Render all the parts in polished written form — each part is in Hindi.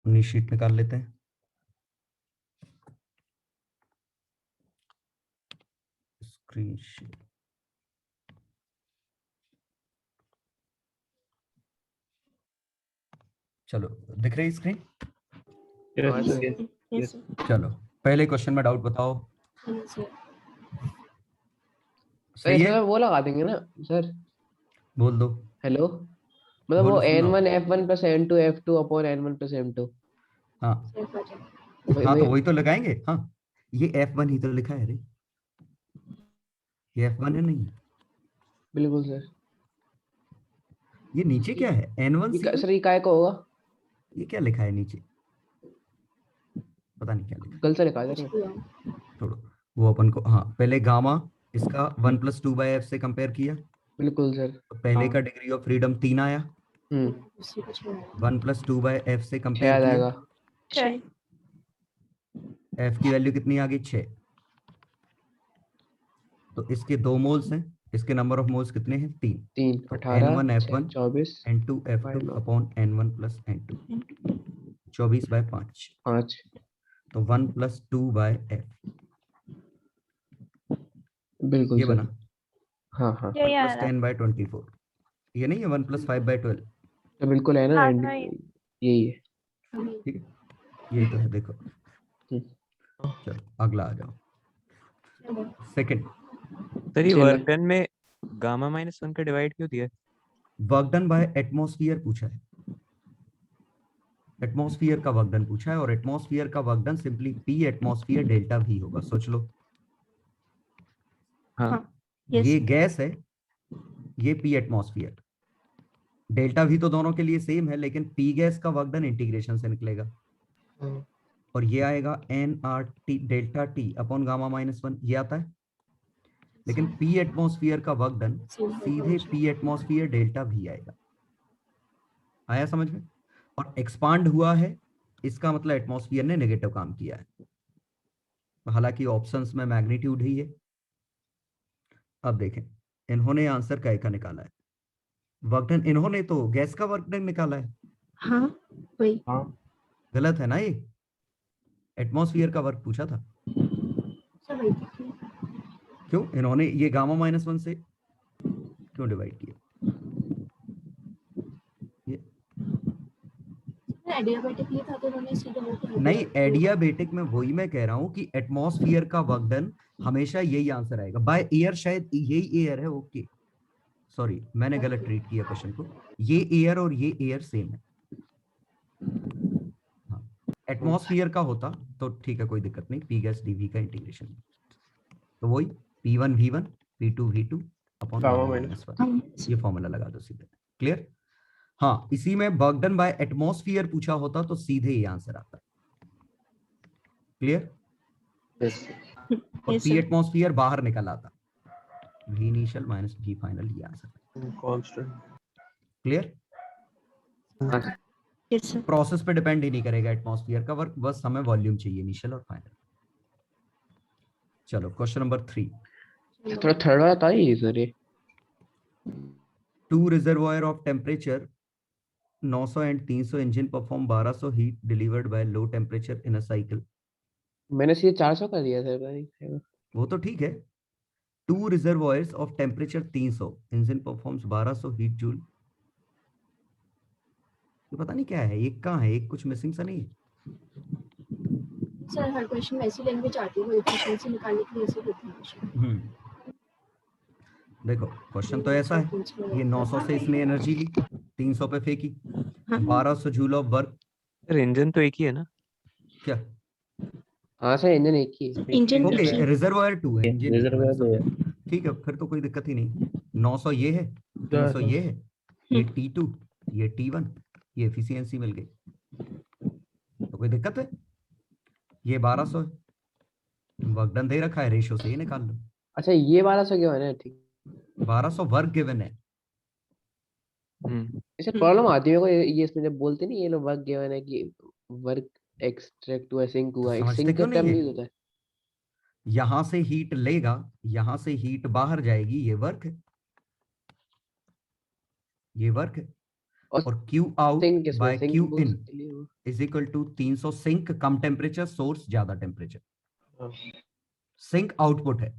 अपनी शीट निकाल लेते हैं। Screen share. चलो, दिख रही स्क्रीन? चलो, पहले क्वेश्चन में डाउट बताओ। सही है, सर वो लगा देंगे ना सर? बोल दो। हेलो, मतलब बोलो, वो सुन रहा हूँ। n1 f1 plus n2 f2 upon n1 plus m2। हाँ हाँ, तो वही तो लगाएंगे। हाँ, ये F1 ही तो लिखा है रे, ये F1 है नहीं? बिल्कुल सर। ये नीचे क्या है, N1 सर ये काय का होगा? ये क्या लिखा है नीचे? पता नहीं क्या लिखा कल से लिखा है सर। है, छोड़ो। वो अपन को, हाँ, पहले गामा इसका 1+2/f से कंपेयर किया, बिल्कुल सर। तो पहले का डिग्री ऑफ फ्रीडम 3 आया। 1+2/f से 6 कंपेयर आ किया, जाएगा। f की वैल्यू कितनी आ गई, 6। तो इसके 2 मोल्स हैं, इसके नंबर ऑफ मोल्स कितने हैं, 3। 3 तो 18 N1 6 F1 24 N2 F2 upon N1 plus N2, 24/5। 5। तो 1+2/f, बिल्कुल ये सर। बना। हाँ हाँ 1+10/24, ये नहीं है 1+5/12। तो बिल्कुल है ना, एंड यही है। ठीक है, यही तो है, देखो। चलो अगला आ जाओ, सेकंड। सर ये चलो। वर्क डन में गामा -1 का डिवाइड क्यों दिया है? वर्क डन बाय एटमॉस्फेयर पूछा है, एटमॉस्फेयर का वर्क डन पूछा है, और एटमॉस्फेयर का work done simply P atmosphere delta भी होगा, सोच लो। हाँ ये गैस है, ये पी एटमॉस्फेयर, डेल्टा भी तो दोनों के लिए सेम है, लेकिन पी गैस का वर्क डन इंटीग्रेशन से निकलेगा, और ये आएगा N R T delta T upon गामा-1 ये आता है। लेकिन पी एटमॉस्फेयर का वर्क डन सीधे पी एटमॉस्फेयर डेल्टा भी आएगा। आया समझ में? और एक्सपांड हुआ है, इसका मतलब एटमॉस्फेयर ने नेगेटिव काम किया है, हालांकि ऑप्शंस में मैग्नीट्यूड ही है। अब देखें, इन्होंने आंसर काय का निकाला है, वर्क डन, इन्होंने तो गैस का वर्क डन निकाला है। हाँ वही। हाँ गलत है ना ये, एटमॉस्फेयर का वर्क पूछा था। सब वही। क्यों इन्होंने ये गामा-1 से क्यों डिवाइड किया? ये एडियाबेटिक लिया था तो उन्होंने सीधे नहीं, एडियाबेटिक में वही मैं कह रहा हूं कि एटमॉस्फेयर का वर्क डन हमेशा यही आंसर आएगा। बाय एयर शायद यही एयर है, ओके सॉरी, मैंने गलत ट्रीट किया क्वेश्चन को। ये एयर और ये एयर सेम है। हाँ, एटमॉस्फेयर का होता तो ठीक है, कोई दिक्कत नहीं, पी गैस डीवी का इंटीग्रेशन, तो वही P1V1 P2V2 अपॉन गामा-1, ये फॉर्मूला लगा दो सीधे। क्लियर? हाँ, इसी में वर्क डन बाय एटमॉस्फेयर पूछा होता तो सीधे ये आंसर आता। क्लियर? और पी एटमॉस्फेयर बाहर निकल आता, V initial minus V final, ये आंसर। क्लियर? प्रोसेस पे डिपेंड ही नहीं करेगा एटमॉस्फेयर का वर्क, बस हमें वॉल्यूम चाहिए इनिशियल और फाइनल। चलो क्वेश्चन नंबर 3। थोड़ा थर्ड वाला था ये सर ये। 2 reservoir of temperature 900 and 300 engine perform 1200 heat delivered by low temperature in a cycle. मैंने सीधे 400 कर दिया सर भाई। वो तो ठीक है, 2 reservoirs of temperature 300 engine performs 1200 heat joule. ये पता नहीं क्या है, एक कहाँ है, एक कुछ मिसिंग सा नहीं है? सर हर क्वेश्चन में ऐसी लैंग्वेज आती है, वो एफिशिएंसी निकालने के लिए ऐसे होती है। देखो क्वेश्चन तो ऐसा है, ये 900 से इसने एनर्जी ली, 300 पे फेंकी, 1200 joule of work. Sir engine तो एक ही है ना? क्या? हाँ सर, इंजन एक ही है। इंजन ओके, रिजर्वायर 2 है, इंजन एक है, मैंने रिजर्वायर समझा। ठीक है, फिर तो कोई दिक्कत ही नहीं। 900 ये है, 300 ये है, ये T2, ये T1, ये एफिशिएंसी मिल गई, तो कोई दिक्कत है? ये 1200 है, वर्क डन दे रखा है, रेशो से ये निकाल लो। अच्छा ये 1200 क्यों है ना? ठीक। 1200 वर्क गिवन है। इसे प्रॉब्लम आती है ये इसमें जब बोलते नहीं ये लोग वर्क गिवन है कि वर्क एक्सट्रैक्ट हुआ, सिंक तो हुआ, एक समझते सिंक क्यों का टर्म नहीं यूज है? होता है। यहां से हीट लेगा, यहां से हीट बाहर जाएगी, ये वर्क है, ये वर्क है। और Q out सिंक इसमें by सिंक Q बोल in सकते हैं वो। इज इक्वल टू 300 सिंक कम टेम्परेचर, सोर्स ज्यादा टेम्परेचर। सिंक आउटपुट है,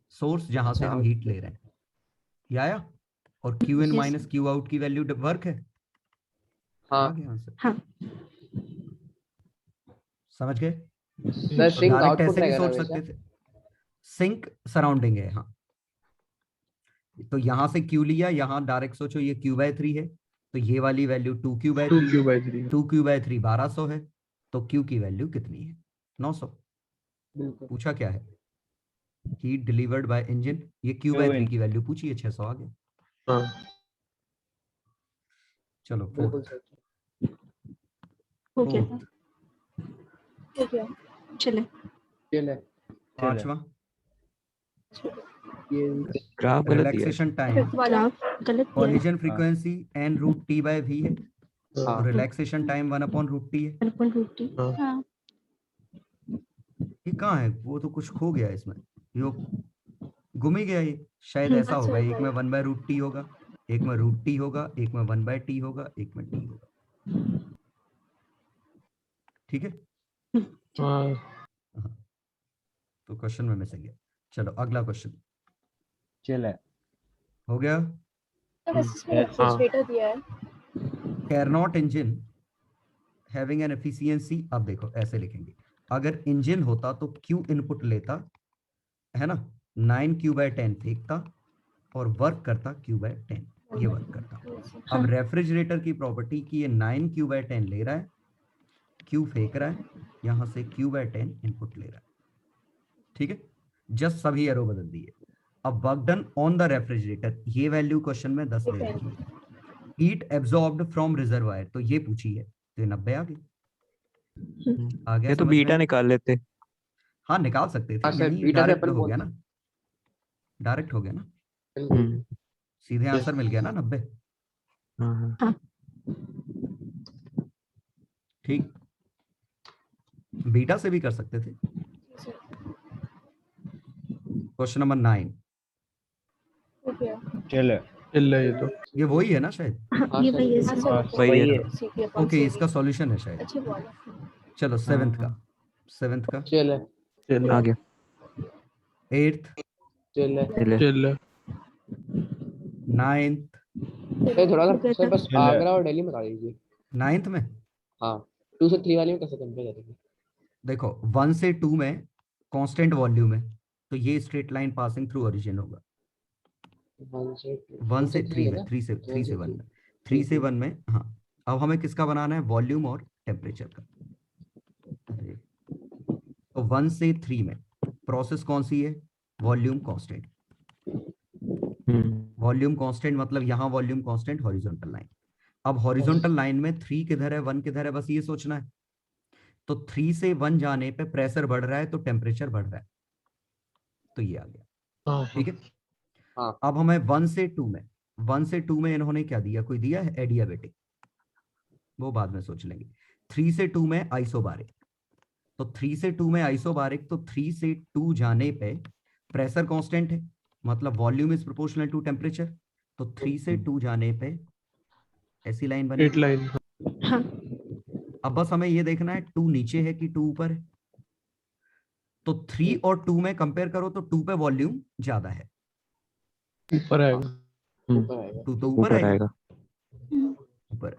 सोर्स जहां से अच्छा, हम हीट output। ले रहे हैं, ये आया। और Q in Yes, minus Q out की वैल्यू वर्क है। आ हाँ गया आंसर, हाँ समझ गए। सर सिंक डायरेक्ट आउटपुट ऐसे भी रहेगा ना सोच हमेशा। सकते थे, सिंक सराउंडिंग है। हाँ, तो यहां से Q लिया, यहां डायरेक्ट सोचो ये Q/3 है, तो ये वाली वैल्यू 2Q/3 है। 2Q/3 2Q/3 1200 है, तो Q की वैल्यू कितनी है? 900। बिल्कुल। पूछा क्या है? हीट डिलीवर्ड बाय इंजन, ये Q/3 की वैल्यू पूछी है, 600 आ गया। हाँ चलो बिल्कुल फोर्थ। सर। हो गया था, हो गया, चले चले पांचवा, ये ग्राफ गलत दिया है। रिलैक्सेशन टाइम, फिफ्थ वाला गलत दिया है। कॉलिजन फ्रीक्वेंसी n√T/v है, तो हाँ रिलैक्सेशन टाइम 1/√T है। 1.50 हाँ। हाँ ये कहाँ है? वो तो कुछ खो गया इसमें, ये गुम ही गया ये। शायद ऐसा अच्छा, होगा, एक में right. 1/√T होगा, एक में √T होगा, एक में 1/T होगा, एक में T होगा। ठीक है। हाँ हाँ, तो क्वेश्चन में मिसिंग है। चलो अगला क्वेश्चन चिल है। हो गया। तो वैसे इसमें हाँ। रेफ्रिजरेटर दिया है। Carnot engine having an efficiency, अब देखो ऐसे लिखेंगे, अगर इंजन होता तो Q इनपुट लेता है ना, 9Q/10 फेंकता और वर्क करता Q/10, ये वर्क करता। अब रेफ्रिजरेटर की प्रॉपर्टी की ये 9Q/10 ले रहा है, Q फेंक रहा है, यहां से Q/10 इनपुट ले रहा है। ठीक है, जस्ट सभी एरो बदल दिए। अब work done on the refrigerator, ये वैल्यू क्वेश्चन में 10 दे रखी है। हीट एब्जॉर्ब्ड फ्रॉम रिजर्वायर, तो ये पूछी है, तो 90 आ गई। आ गया ये तो समझ बीटा में? निकाल लेते। हाँ निकाल सकते थे, हाँ सर, यही बीटा से डायरेक्ट अपन हो बोल गया ना, डायरेक्ट हो गया ना, हम्म, सीधे आंसर मिल गया ना 90। हाँ हाँ। ठीक, बीटा से भी कर सकते थे। क्वेश्चन नंबर 9, हो गया। चिल है। चिल है ये तो। ये वही है ना शायद। हाँ, ये वही है हाँ, सर। वही है। CP upon okay, CV। इसका सॉल्यूशन है शायद। अच्छी बॉल है। चलो सेवेंथ का, सेवेंथ का, चले चिल आ है। गया। एट्थ, चले चिल है। चिल है। नाइन्थ, सर थोड़ा हो सा गया सर था। बस चिल है। आगरा और दिल्ली बता दीजिए। नाइन्थ में हाँ 2 से 3 वाली में कैसे कंपेयर करेंगे? देखो 1 से 2 में कांस्टेंट वॉल्यूम है, तो ये straight line passing through origin होगा। 1 से 3 में, 3 से 1 में, 3 से 1 में। हाँ, अब हमें किसका बनाना है? वॉल्यूम और टेम्परेचर का। अरे तो 1 से 3 में प्रोसेस कौन सी है? Volume constant. वॉल्यूम कांस्टेंट मतलब यहाँ वॉल्यूम कांस्टेंट हॉरिजॉन्टल लाइन। अब हॉरिजॉन्टल लाइन में 3 किधर है, 1 किधर है, बस ये सोचना है। तो 3 से 1 जाने पे प्रेशर बढ़ रहा है तो टेम्परेचर बढ़ रहा है, तो ये आ गया। हाँ ठीक है। हाँ। अब हमें 1 से 2 में, 1 से 2 में इन्होंने क्या दिया? कोई दिया है एडियाबेटिक, वो बाद में सोच लेंगे। 3 से 2 में आइसोबारिक, तो 3 से 2 में आइसोबारिक, तो 3 से 2 जाने पे प्रेशर कांस्टेंट है, मतलब volume is proportional to temperature, तो 3 से 2 जाने पे ऐसी लाइन बनी। 8 लाइन। हाँ अब बस हमें ये देखना है 2 नीचे है कि 2 ऊपर है। तो 3 और 2 में कंपेयर करो तो 2 पे वॉल्यूम ज्यादा है, ऊपर आएगा। ऊपर आएगा। 2 तो ऊपर ऊपर आएगा, आएगा। ऊपर,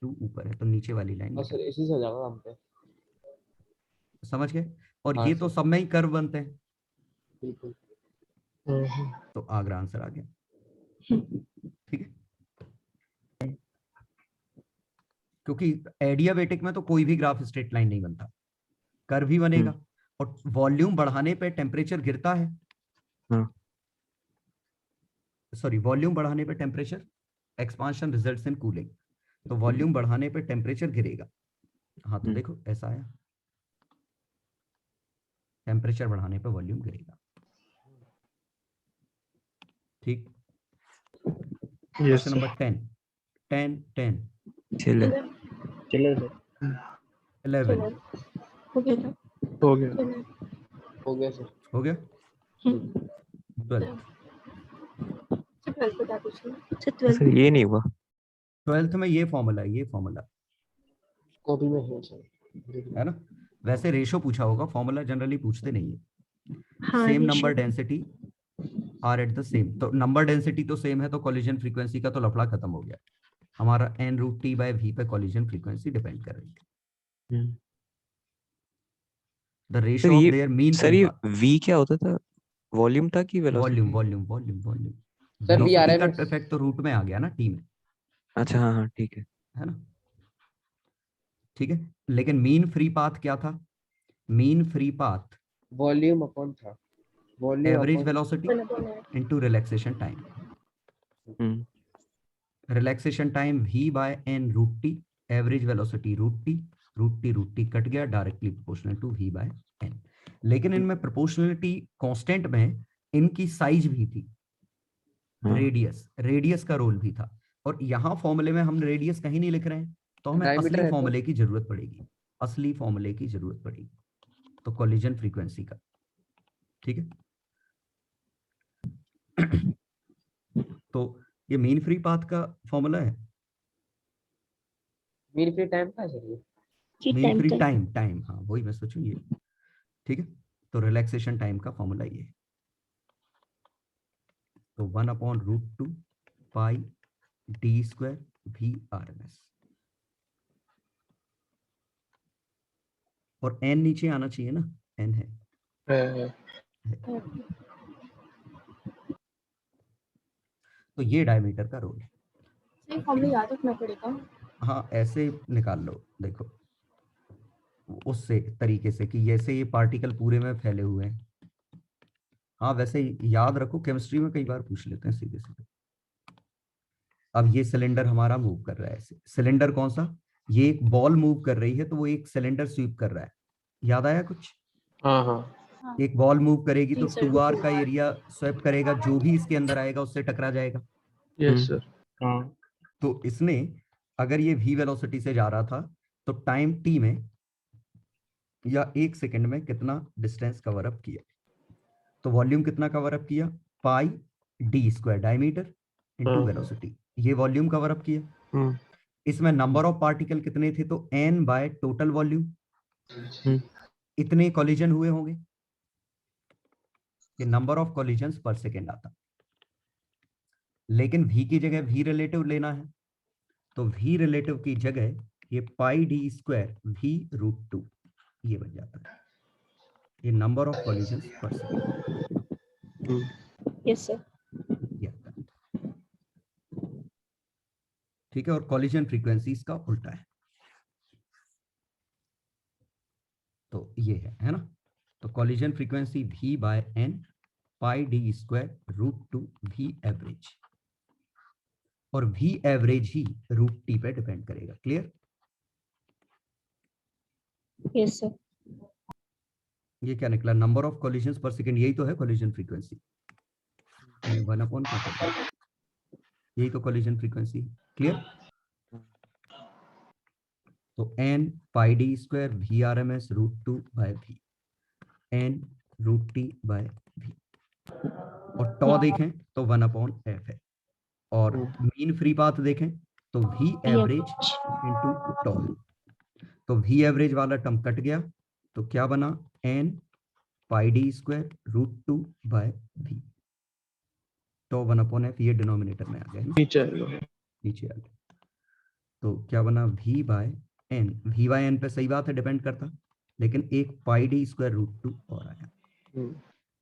2 ऊपर है तो नीचे वाली लाइन हाँ सर इसी से हो जाएगा हम पे। समझ गए। और हाँ ये तो सर। सब में ही कर्व बनते हैं, बिल्कुल। तो आगरा आंसर आ गया। ठीक है, क्योंकि एडियाबेटिक में तो कोई भी ग्राफ स्ट्रेट लाइन नहीं बनता, कर्व ही बनेगा, और वॉल्यूम बढ़ाने पे टेम्परेचर गिरता है। हाँ। सॉरी, वॉल्यूम बढ़ाने पे temperature, expansion results in cooling, तो वॉल्यूम बढ़ाने पे टेम्परेचर गिरेगा। हाँ तो देखो ऐसा आया, टेम्परेचर बढ़ाने पे वॉल्यूम गिरेगा। ठीक, यस क्वेश्चन नंबर 10, 10, 10, चिल है। चिल है सर। 11, हो गया था। हो गया। हो गया सर। हो गया। 12, सर 12 बता दीजिए। सर ये नहीं हुआ। 12th में ये फॉर्मूला है, ये फॉर्मूला कॉपी में है सर। है ना। वैसे रेशो पूछा होगा, फॉर्मूला जनरली पूछते नहीं है। हाँ, same ratio। Number density are at the same, तो नंबर डेंसिटी तो सेम है, तो कॉलिजन फ्रीक्वेंसी का तो लफड़ा खत्म हो गया। हमारा n√t/v पे कॉलिजन फ्रीक्वेंसी डिपेंड कर रही है। द सर रेशो ऑफ ये देयर मीन सर फ्री ये पाथ। v क्या होता था? वॉल्यूम था कि volume velocity? Volume volume volume. Sir velocity का VRMS इफेक्ट तो रूट में आ गया ना, टी में, अच्छा हाँ हाँ ठीक है। है ना। ठीक है, लेकिन मीन फ्री पाथ क्या था? Mean free path volume upon था, volume average upon velocity into relaxation time. Hmm relaxation time v/n√t, average velocity √t cut गया, डायरेक्टली प्रोपोर्शनल टू v/n। लेकिन इनमें प्रोपोर्शनलिटी कांस्टेंट में इनकी साइज भी थी, हाँ रेडियस का रोल भी था। और यहाँ फॉर्मूले में हम रेडियस कहीं नहीं लिख रहे हैं, तो हमें डायमीटर असली है तो फॉर्मूले की जरूरत पड़ेगी, असली फॉर्मूले की जरूरत पड़ेगी, तो कॉलिजन फ्रीक्वेंसी का। ठीक है तो ये मीन फ्री पाथ का फॉर्मूला है। मीन फ्री टाइम का है सर ये। कि मीन टाइम फ्री तक टाइम, हाँ वही मैं सोचूं ये। ठीक है, तो रिलैक्सेशन टाइम का फॉर्मूला ये है, तो 1/√2 पाई d² VRMS। और n नीचे आना चाहिए ना, n है। तो ये डायमीटर का रोल है। सही फॉर्मूला याद रखना पड़ेगा। हाँ ऐसे निकाल लो, देखो उससे तरीके से कि जैसे ये पार्टिकल पूरे में फैले हुए हैं। हाँ वैसे याद रखो, केमिस्ट्री में कई बार पूछ लेते हैं सीधे सीधे। अब ये सिलेंडर हमारा मूव कर रहा है ऐसे, सिलेंडर कौन सा, ये एक बॉल मूव कर रही है, तो वो एक सिलेंडर स्वीप कर रहा है। याद आया कुछ? हाँ हाँ एक बॉल मूव करेगी तो जी सर। 2r का एरिया स्वेप करेगा, जो भी इसके अंदर आएगा उससे टकरा जाएगा। Yes sir. हाँ तो इसने अगर ये v वेलोसिटी से जा रहा था, तो टाइम t में या 1 सेकंड में कितना डिस्टेंस कवर अप किया, तो वॉल्यूम कितना कवर अप किया, पाई d² डायमीटर इनटू वेलोसिटी, ये वॉल्यूम कवर अप किया। इसमें नंबर ऑफ पार्टिकल कितने थे, तो n टोटल वॉल्यूम, इतने कॉलिजन हुए होंगे, ये नंबर ऑफ कॉलिजन्स पर सेकेंड आता। लेकिन v की जगह v रिलेटिव लेना है, तो v रिलेटिव की जगह ये पाई d² v√2 ये बन जाता है, ये नंबर ऑफ कॉलिजन्स पर सेकेंड। Yes sir. ठीक है, और कॉलिजन फ्रीक्वेंसी इसका उल्टा है, तो ये है ना। तो कॉलिजन फ्रीक्वेंसी v/n पाई d² √2 v एवरेज, और v एवरेज ही √t पे डिपेंड करेगा। क्लियर? Yes sir. ये क्या निकला, नंबर ऑफ कॉलिजन्स पर सेकेंड, यही तो है कॉलिजन फ्रीक्वेंसी। 1 क्या कर दिया, यही तो कॉलिजन फ्रीक्वेंसी। क्लियर? तो n पाई d² VRMS √2/v, n√t/v, और टॉ देखें तो 1/f है, और मीन फ्री पाथ देखें तो v एवरेज इंटू टॉ, तो v एवरेज वाला टर्म कट गया, तो क्या बना, n पाई d² √2/v, टॉ 1/f, ये डिनोमिनेटर में आ गया ना, नीचे आएगा। नीचे आ गया। तो क्या बना, v/n, v/n पे सही बात है डिपेंड करता, लेकिन एक पाई d² √2 और आया।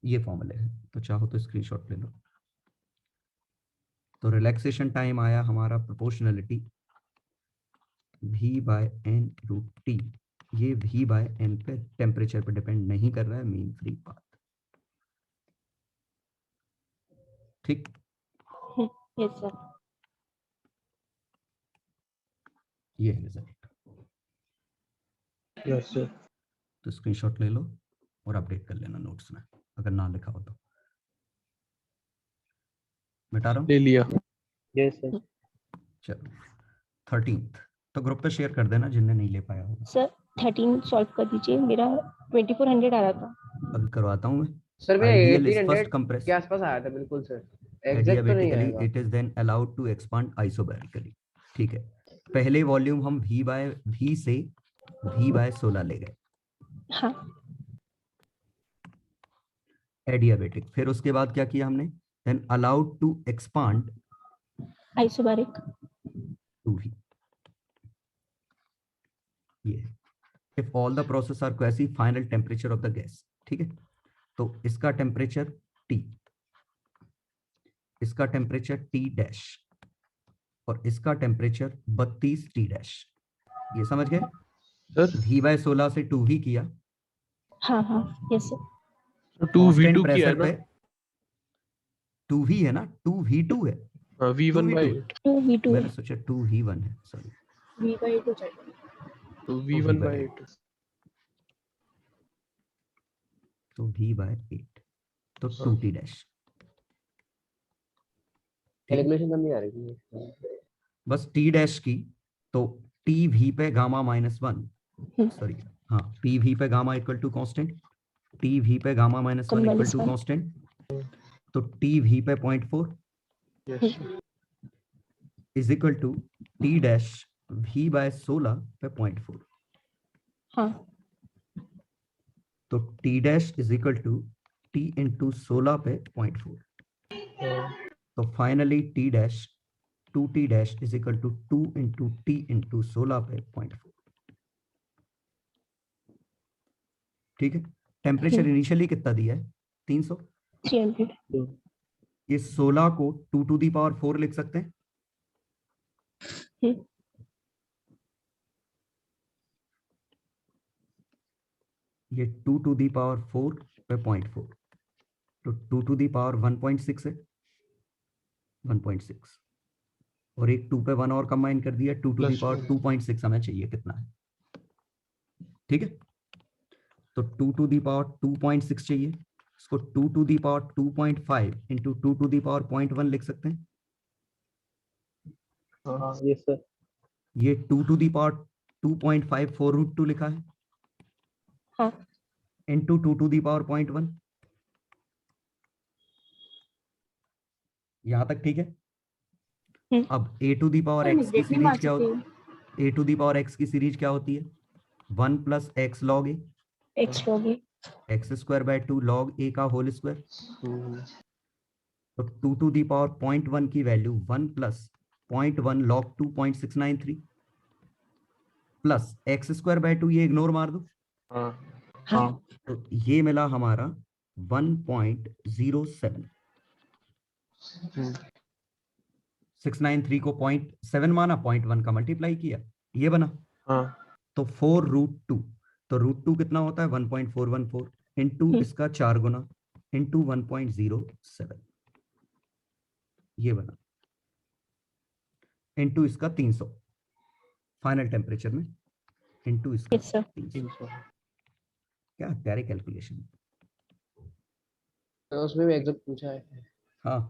ये फॉर्मूले है, तो चाहो तो स्क्रीनशॉट ले लो। तो रिलैक्सेशन टाइम आया हमारा प्रोपोर्शनलिटी v/n√t, ये v/n पे टेम्परेचर पे डिपेंड नहीं कर रहा है, मीन फ्री पाथ। ठीक, यस सर। ये है रिजल्ट। Yes sir. तो स्क्रीनशॉट ले लो और अपडेट कर लेना नोट्स में, अगर ना लिखा हो तो। मिटा रहा हूँ, ले लिया। Yes sir. चलो 13th तो ग्रुप पे शेयर कर देना जिनने नहीं ले पाया होगा। सर 13 सॉल्व कर दीजिए, मेरा 2400 आ रहा था। अभी करवाता हूँ मैं। सर मेरा Ideal is 1800 first compressed. के आसपास आया था बिल्कुल सर, एग्जैक्ट तो नहीं Adiabatically आएगा। it is then allowed to expand isobarically. ठीक है, पहले वॉल्यूम हम V से V/16 ले गए हाँ एडियाबेटिक। फिर उसके बाद क्या किया हमने, then allowed to expand isobaric 2V। ये if all the process are quasi final temperature of the gas. ठीक है, तो इसका टेम्परेचर T, इसका टेम्परेचर T' और इसका टेम्परेचर 32 T'। ये समझ गए? सर V/16 से 2V किया, हाँ हाँ यस सर 2v2 किया है प्रेशर ना? पे 2V है ना, 2V2 है। हाँ, v1/8 2v2 मैंने है सोचा 2V1 है, सॉरी। v/2 चाहिए तो v1/8 तो V/8 तो हाँ। 2T'। कैलकुलेशन नहीं आ रही है। बस T' की, तो TV पे गामा -1, सॉरी हाँ, PV पे gamma equal to constant, TV पे गामा -1 इक्वल टू -1 कांस्टेंट, तो TV पे 0.4 yes is equal to T' V/16 पे 0.4, हाँ तो T' is equal to T into 16 पे 0.4, तो finally T' 2T' is equal to 2 into T into 16 पे 0.4। ठीक है, टेम्परेचर इनिशियली कितना दिया है, 300। 300 ये 16 को 2 टू दी पावर 4 लिख सकते हैं। ये 2 टू दी पावर 4 पे 0.4, तो 2 टू दी पावर 1.6 है, 1.6 और एक 2 पे 1 और कंबाइन कर दिया, 2 टू दी Plus पावर 2.6 हमें चाहिए कितना है। ठीक है, तो 2 टू दी पावर 2.6 चाहिए, इसको 2 to the power 2.5 into 2 to the power 0.1 लिख सकते हैं। हाँ यस सर। ये 2 टू दी पावर 2.5 4√2 लिखा है, हाँ इंटू 2 टू दी पावर 0.1। यहां तक ठीक है? अब a to the power x की सीरीज क्या होती है, a to the power x की सीरीज क्या होती है, 1 plus x log a, x log a x² 2 log a का होल स्क्वायर। तो 2 टू दी पावर 0.1 की value 1 plus 0.1 log 2.693 plus x² 2, ये इग्नोर मार दो, हाँ हाँ तो ये मिला हमारा 1.07। 693 को 0.7 माना, 0.1 का मल्टीप्लाई किया, ये बना, हाँ तो 4√2, तो √2 कितना होता है 1.414 इंटू इसका 4 गुना इंटू 1.07, ये बना, इंटू इसका 300 फाइनल टेम्परेचर में, इंटू इसका yes sir 300। क्या प्यारे कैलकुलेशन। उसमें भी एग्जैक्ट पूछा है। हाँ,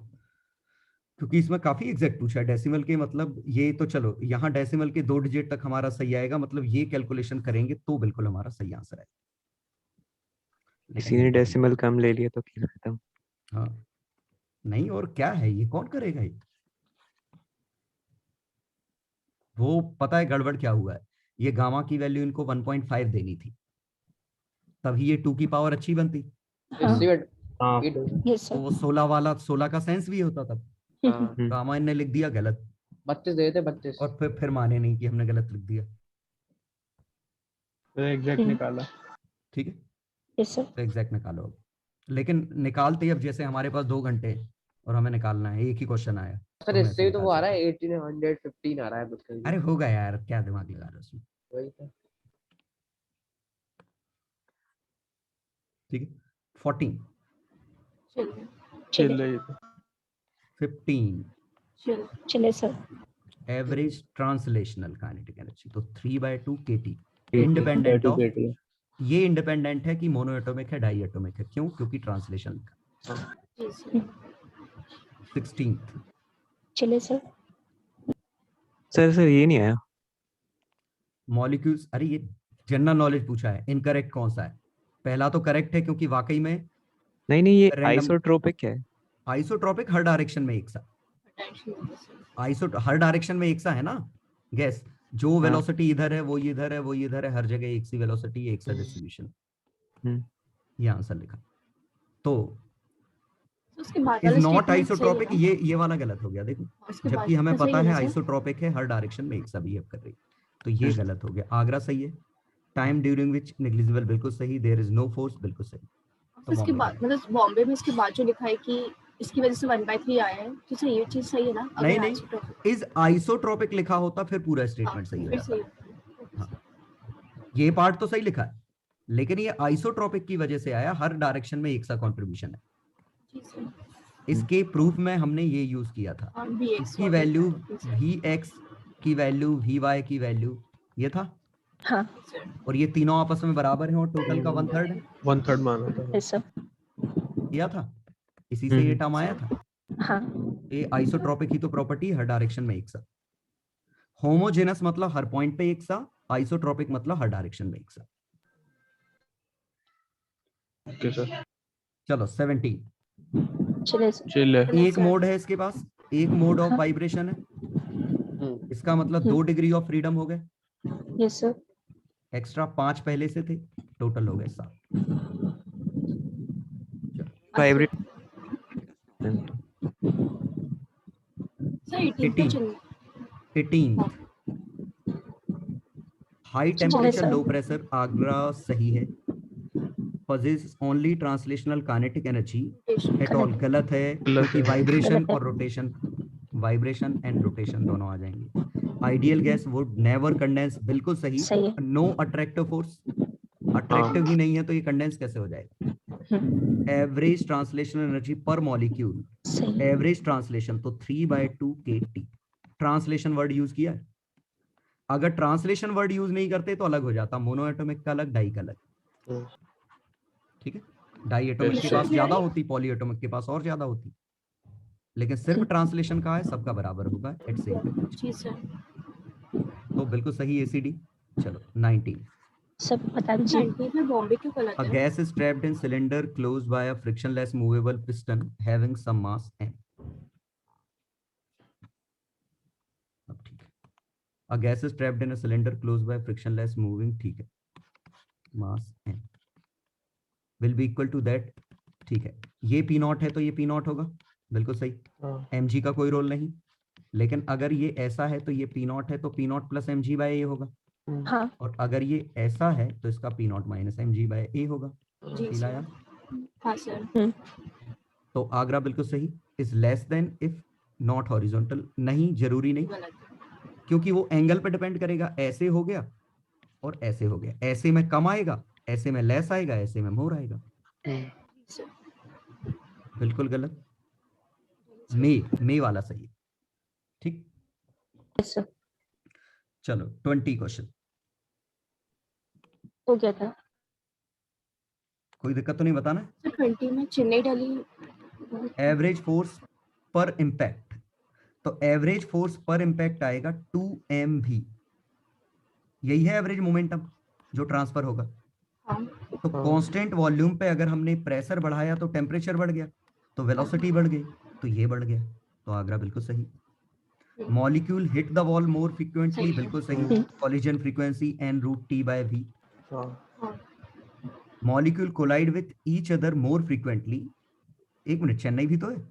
क्योंकि इसमें काफी एग्जैक्ट पूछा है, डेसिमल के मतलब ये तो चलो यहाँ डेसिमल के 2 डिजिट तक हमारा सही आएगा, मतलब ये कैलकुलेशन करेंगे तो बिल्कुल हमारा सही आंसर है। किसी ने डेसिमल कम ले लिया तो खेल खत्म। हाँ नहीं, और क्या है, ये कौन करेगा ये। वो पता है गड़बड़ क्या हुआ है, ये गामा की वैल्यू इनको 1.5 देनी थी, तभी ये 2 की पावर अच्छी बनती, हाँ हाँ yes तो sir वो 16 वाला 16 का सेंस भी होता तब। गामा इनने लिख दिया गलत, 32 दे थे 32। और फिर माने नहीं कि हमने गलत लिख दिया। तो एग्जैक्ट निकाला। ठीक है, yes sir तो एग्जैक्ट निकालो अब, लेकिन निकालते ही अब जैसे हमारे पास 2 घंटे हैं और हमें निकालना है, एक ही क्वेश्चन आया सर हम इससे ऐसे भी तो निकाल वो आ सकते रहा हैं। है 1815 आ रहा है कुछ अरे होगा यार, क्या दिमाग लगा रहे हो उसमें। वही तो। ठीक है, 14 चलिए चल चलिए रही है। 15 चलिए sir average translational kinetic energy, तो 3/2 kT KT, independent of, KT। ये इंडिपेंडेंट है कि मोनो एटॉमिक है डाई एटॉमिक है, क्यों, क्योंकि ट्रांसलेशन। जी सर 16th चलिए सर सर ये नहीं आया। मॉलिक्यूल्स, अरे ये जनरल नॉलेज पूछा है, इनकरेक्ट कौन सा है, पहला तो करेक्ट है क्योंकि वाकई में नहीं ये Random- आइसोट्रोपिक क्या है। आइसोट्रोपिक हर डायरेक्शन में एक सा, हर डायरेक्शन में एक सा है ना, गैस जो वेलोसिटी इधर है वो इधर है वो इधर है, हर जगह एक सी वेलोसिटी, एक सा डिस्ट्रीब्यूशन। ये आंसर लिखा। तो उसके बाद इज वाला नॉट स्टेटमेंट आइसोट्रोपिक, सही है ये वाला गलत हो गया देखो, उसके जबकि बाद हमें का सही पता है है ना सर? आइसोट्रोपिक है, हर डायरेक्शन में एक सा बिहेव कर रही, तो ये गलत हो गया। आगरा सही है। टाइम ड्यूरिंग विच नेग्लिजिबल बिल्कुल सही, देयर इज नो फोर्स बिल्कुल सही। तो इसके बॉम्बे बाद मतलब बॉम्बे में इसके बाद जो लिखा है कि इसकी वजह से 1/3 आया है, तो सही, ये चीज सही है ना? नहीं अगर नहीं, आइसोट्रोपिक इज आइसोट्रोपिक लिखा होता फिर पूरा स्टेटमेंट सही हो फिर जाता। सही हाँ, ये पार्ट तो सही लिखा है, लेकिन ये आइसोट्रोपिक की वजह से आया, हर डायरेक्शन में एक सा कंट्रीब्यूशन है। चीज है। इसके प्रूफ में हमने ये यूज किया था, हाँ, Vx इसकी वैल्यू Vx की वैल्यू Vy की वैल्यू ये था, हाँ और ये तीनों आपस में बराबर हैं और टोटल का 1/3 है, 1/3 माना था। Yes sir. किया था, इसी से ये टर्म आया था। हाँ ये आइसोट्रोपिक ही तो प्रॉपर्टी, हर डायरेक्शन में एक सा। होमोजेनस मतलब हर पॉइंट पे एक सा, आइसोट्रोपिक मतलब हर डायरेक्शन में एक सा। ओके सर, चलो 17। चलिए सर। चिल है। एक मोड है इसके पास, एक मोड ऑफ हाँ। वाइब्रेशन है, इसका मतलब 2 डिग्री ऑफ फ्रीडम हो गए, यस सर। एक्स्ट्रा 5 पहले से थे, टोटल हो गए 7। वाइब्रेट सर 18 पे चल 18 हाई चलिए temperature sir. Low pressure, Agra सही है। possess only translational kinetic energy at all, गलत है, क्योंकि वाइब्रेशन गलत है। और रोटेशन, वाइब्रेशन एंड रोटेशन दोनों आ जाएंगे। Ideal gas would never condense, बिल्कुल सही। सही है। नो अट्रैक्टिव फोर्स, अट्रैक्टिव ही नहीं है तो ये कंडेंस कैसे हो जाएगा। एवरेज ट्रांसलेशनल एनर्जी पर मॉलिक्यूल, सही है। एवरेज ट्रांसलेशन तो 3/2 kT। ट्रांसलेशन वर्ड यूज किया है, अगर ट्रांसलेशन वर्ड यूज नहीं करते तो अलग हो जाता, मोनोएटॉमिक का अलग, डाई का अलग। ठीक है, डाई एटॉमिक के पास ज्यादा होती, पॉली एटॉमिक के पास और ज्यादा होती, लेकिन सिर्फ ट्रांसलेशन का है, सबका बराबर होगा एट सेम टेम्परेचर। जी सर। तो बिल्कुल सही एसीडी। चलो 19। सब बता दीजिए। 19 में बॉम्बे क्यों गलत A है? gas is trapped in cylinder closed by a frictionless movable piston having some mass m. अब ठीक है, A gas is trapped in a cylinder closed by a frictionless moving, ठीक है, mass m will be equal to that, ठीक है। ये P नॉट है तो ये P नॉट होगा, बिल्कुल सही, mg का कोई रोल नहीं। लेकिन अगर ये ऐसा है तो ये P नॉट है तो P not plus mg by a होगा, हाँ और अगर ये ऐसा है तो इसका P not minus mg by a होगा। जी फील आया? सर। हाँ सर। तो आगरा बिल्कुल सही। Is less than if not horizontal, नहीं जरूरी नहीं, गलत क्योंकि वो एंगल पे डिपेंड करेगा, ऐसे हो गया और ऐसे हो गया, ऐसे में कम आएगा, ऐसे में लेस आएगा, ऐसे में मोर आएगा, सर। बिल्कुल गलत। मे वाला सही है, ठीक। Yes sir. चलो 20 क्वेश्चन, हो गया था। कोई दिक्कत तो नहीं बताना। सर 20 में चेन्नई दिल्ली एवरेज फोर्स पर इम्पैक्ट, तो एवरेज फोर्स पर इम्पैक्ट आएगा 2 mv, यही है एवरेज मोमेंटम जो ट्रांसफर होगा। हाँ तो कांस्टेंट वॉल्यूम पे अगर हमने प्रेशर बढ़ाया तो टेम्परेचर बढ़ गया, तो वेलोसिटी बढ़ गई, तो ये बढ़ गया, तो आगरा बिल्कुल सही। Molecule hit the wall more frequently, बिल्कुल सही। Collision frequency n√T/v। Molecule collide with each other more frequently, एक मिनट, चेन्नई भी तो है,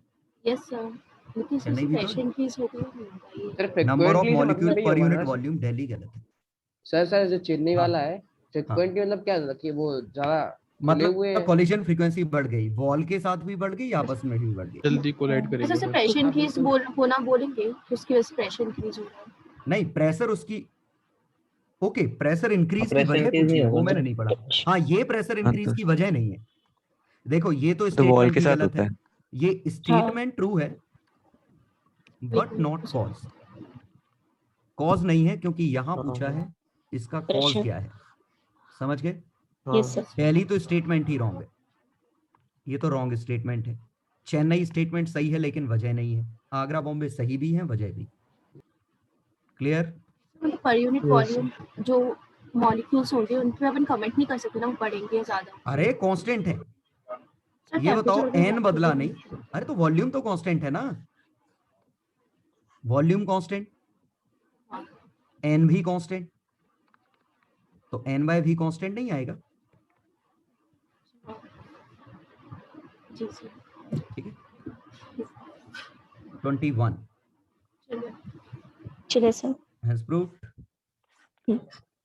यस सर। लेकिन चेन्नई भी तो प्रेशर इंक्रीज हो गई है। Number of molecule per unit volume, Delhi गलत है। सर जो चेन्नई हाँ। वाला है फ्रीक्वेंटली मतलब क्या होता है कि वो ज्यादा मतलब कॉलिजन फ्रीक्वेंसी बढ़ गई, वॉल के साथ भी बढ़ गई, आपस में भी बढ़ गई। जल्दी कोलाइड अच्छा करेगी सर, प्रेशर इंक्रीज होना बोलेंगे कि उसकी वजह से प्रेशर इंक्रीज हो रहा है। नहीं, प्रेशर उसकी, ओके, प्रेशर इंक्रीज की प्रेशर वजह इंक्रीज पूछी नहीं है, वो होगा मैंने नहीं पढ़ा। हाँ, ये प्रेशर इंक्रीज की वजह नहीं है। देखो ये तो तो वॉल स्टेटमेंट के ही साथ गलत होता है, है। ये स्टेटमेंट ट्रू है बट नॉट कॉज। कॉज नहीं है, क्योंकि यहां पूछा है इसका कॉज Pressure. क्या है, समझ गए। Yes sir. पहली तो स्टेटमेंट ही रॉन्ग है, ये तो रॉन्ग स्टेटमेंट है। चेन्नई स्टेटमेंट सही है लेकिन वजह नहीं है, आगरा बॉम्बे सही भी है, वजह भी। क्लियर? मतलब पर यूनिट वॉल्यूम जो मॉलिक्यूल्स होंगे उन पे अपन कमेंट नहीं कर सकते ना, वो बढ़ेंगे ज्यादा। अरे कांस्टेंट है, सर ये बताओ temperature एन बदला नहीं। अरे तो वॉल्यूम तो कांस्टेंट है ना, वॉल्यूम कांस्टेंट, एन भी कांस्टेंट, तो एन बाय वी कांस्टेंट नहीं आएगा, जी सर। ठीक है। 21 चलिए। चलिए sir. has proved। Hmm.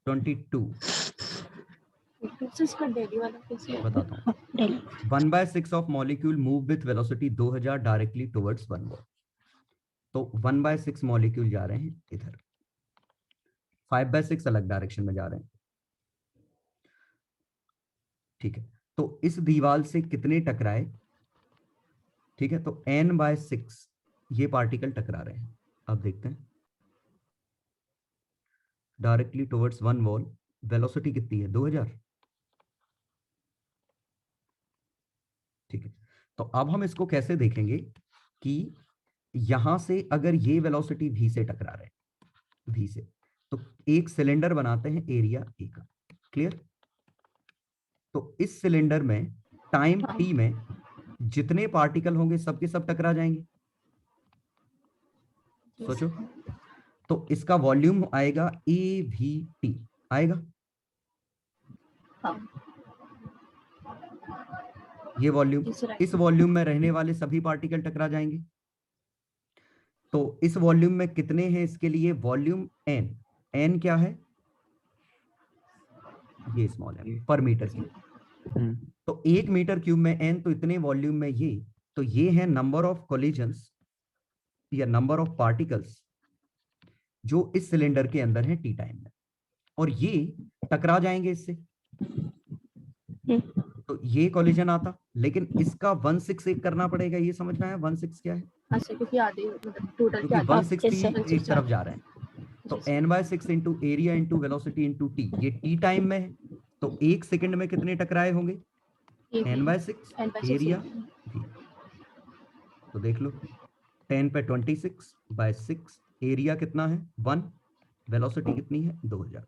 22 sir इसका डेली वाला कैसे होगा? बताता हूँ। हाँ, daily 1/6 of molecule move with velocity 2000 directly towards 1 volt. तो 1/6 मॉलिक्यूल जा रहे हैं इधर, 5/6 अलग डायरेक्शन में जा रहे हैं, ठीक है। तो इस दीवार से कितने टकराए, ठीक है, तो n/6 ये पार्टिकल टकरा रहे हैं। अब देखते हैं, डायरेक्टली टुवर्ड्स 1 वॉल, वेलोसिटी कितनी है 2000, ठीक है। तो अब हम इसको कैसे देखेंगे कि यहां से अगर ये वेलोसिटी v से टकरा रहे हैं, v से, तो एक सिलेंडर बनाते हैं एरिया a का, क्लियर। तो इस सिलेंडर में टाइम t में जितने पार्टिकल होंगे सबके सब टकरा जाएंगे, सोचो। तो इसका वॉल्यूम आएगा AVT आएगा, हाँ। ये वॉल्यूम, जी सर। इस वॉल्यूम में रहने वाले सभी पार्टिकल टकरा जाएंगे। तो इस वॉल्यूम में कितने हैं, इसके लिए वॉल्यूम n, n क्या है, ये स्मॉल है पर मीटर क्यूब। तो 1 मीटर क्यूब में n, तो इतने वॉल्यूम में ये, तो ये है नंबर ऑफ कोलिजन्स या नंबर ऑफ पार्टिकल्स जो इस सिलेंडर के अंदर है टी टाइम में, और ये टकरा जाएंगे इससे, तो ये कोलिजन आता, लेकिन इसका 1/6 करना पड़ेगा, ये समझ में आया 1/6 क्या है, अच्छा, क्योंकि आधे मतलब टोटल क्योंकि के आधे 160 एक तरफ जा रहे हैं। तो n/6 into area into velocity into T, ये टी टाइम में है, तो 1 सेकंड में कितने टकराए होंगे, n/6 एरिया v। तो देख लो 10 पे 26/6, एरिया कितना है 1, वेलोसिटी कितनी है 2000,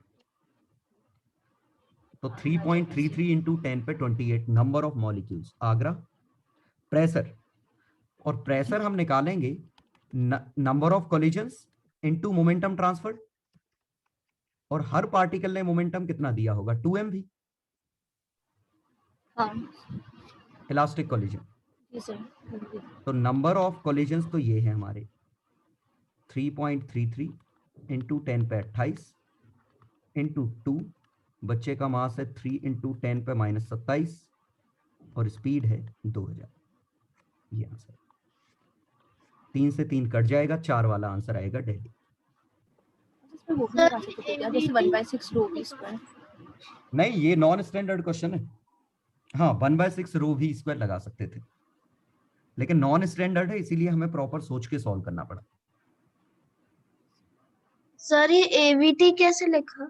तो 3.33 इंटू 10 पे 28 number of molecules. Agra pressure, और प्रेशर हम निकालेंगे number of collisions into momentum transfer, और हर पार्टिकल ने मोमेंटम कितना दिया होगा 2mv, हाँ इलास्टिक कोलिजन। जी सर। तो नंबर ऑफ कोलिजन्स तो ये है हमारे 3.33 इंटू 10 पे 28 इंटू 2, बच्चे का मास है 3 इंटू 10 पे -27, और स्पीड है 2000। ये आंसर 3 से 3 कट जाएगा, 4 वाला आंसर आएगा दिल्ली। इसमें वो भी लगा सकते थे क्या, जैसे 1/6 रो v स्क्वायर। नहीं, ये नॉन स्टैंडर्ड क्वेश्चन है। हाँ 1/6 रो v स्क्वायर लगा सकते थे, लेकिन नॉन स्टैंडर्ड है, इसीलिए हमें प्रॉपर सोच के सॉल्व करना पड़ा। सर ये एवीटी कैसे लिखा?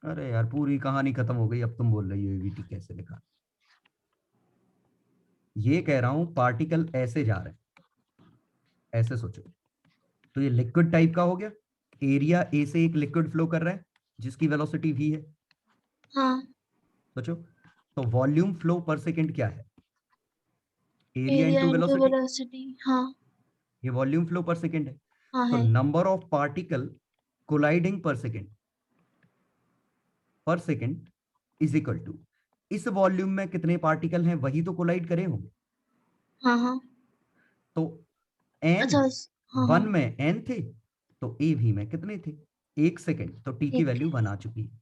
अरे यार पूरी कहानी खत्म हो गई, अब तुम बोल रही हो एवीटी कैसे लिखा। ये कह रहा हूं पार्टिकल ऐसे जा रहे हैं, ऐसे सोचो, तो ये लिक्विड टाइप का हो गया, एरिया ए से एक लिक्विड फ्लो कर रहा है जिसकी वेलोसिटी v है। हाँ। सोचो, तो वॉल्यूम फ्लो पर सेकंड क्या है, area area into into velocity, velocity. हाँ ये वॉल्यूम फ्लो पर सेकंड है। हाँ तो है। नंबर ऑफ पार्टिकल कोलाइडिंग पर सेकंड इज इक्वल टू, इस वॉल्यूम में कितने पार्टिकल हैं वही तो कोलाइड करे होंगे, हाँ हाँ। तो n अच्छा। हाँ 1 हाँ। में n थे, तो a v में कितने थे 1 सेकंड, तो t की एक। वैल्यू 1 आ चुकी है।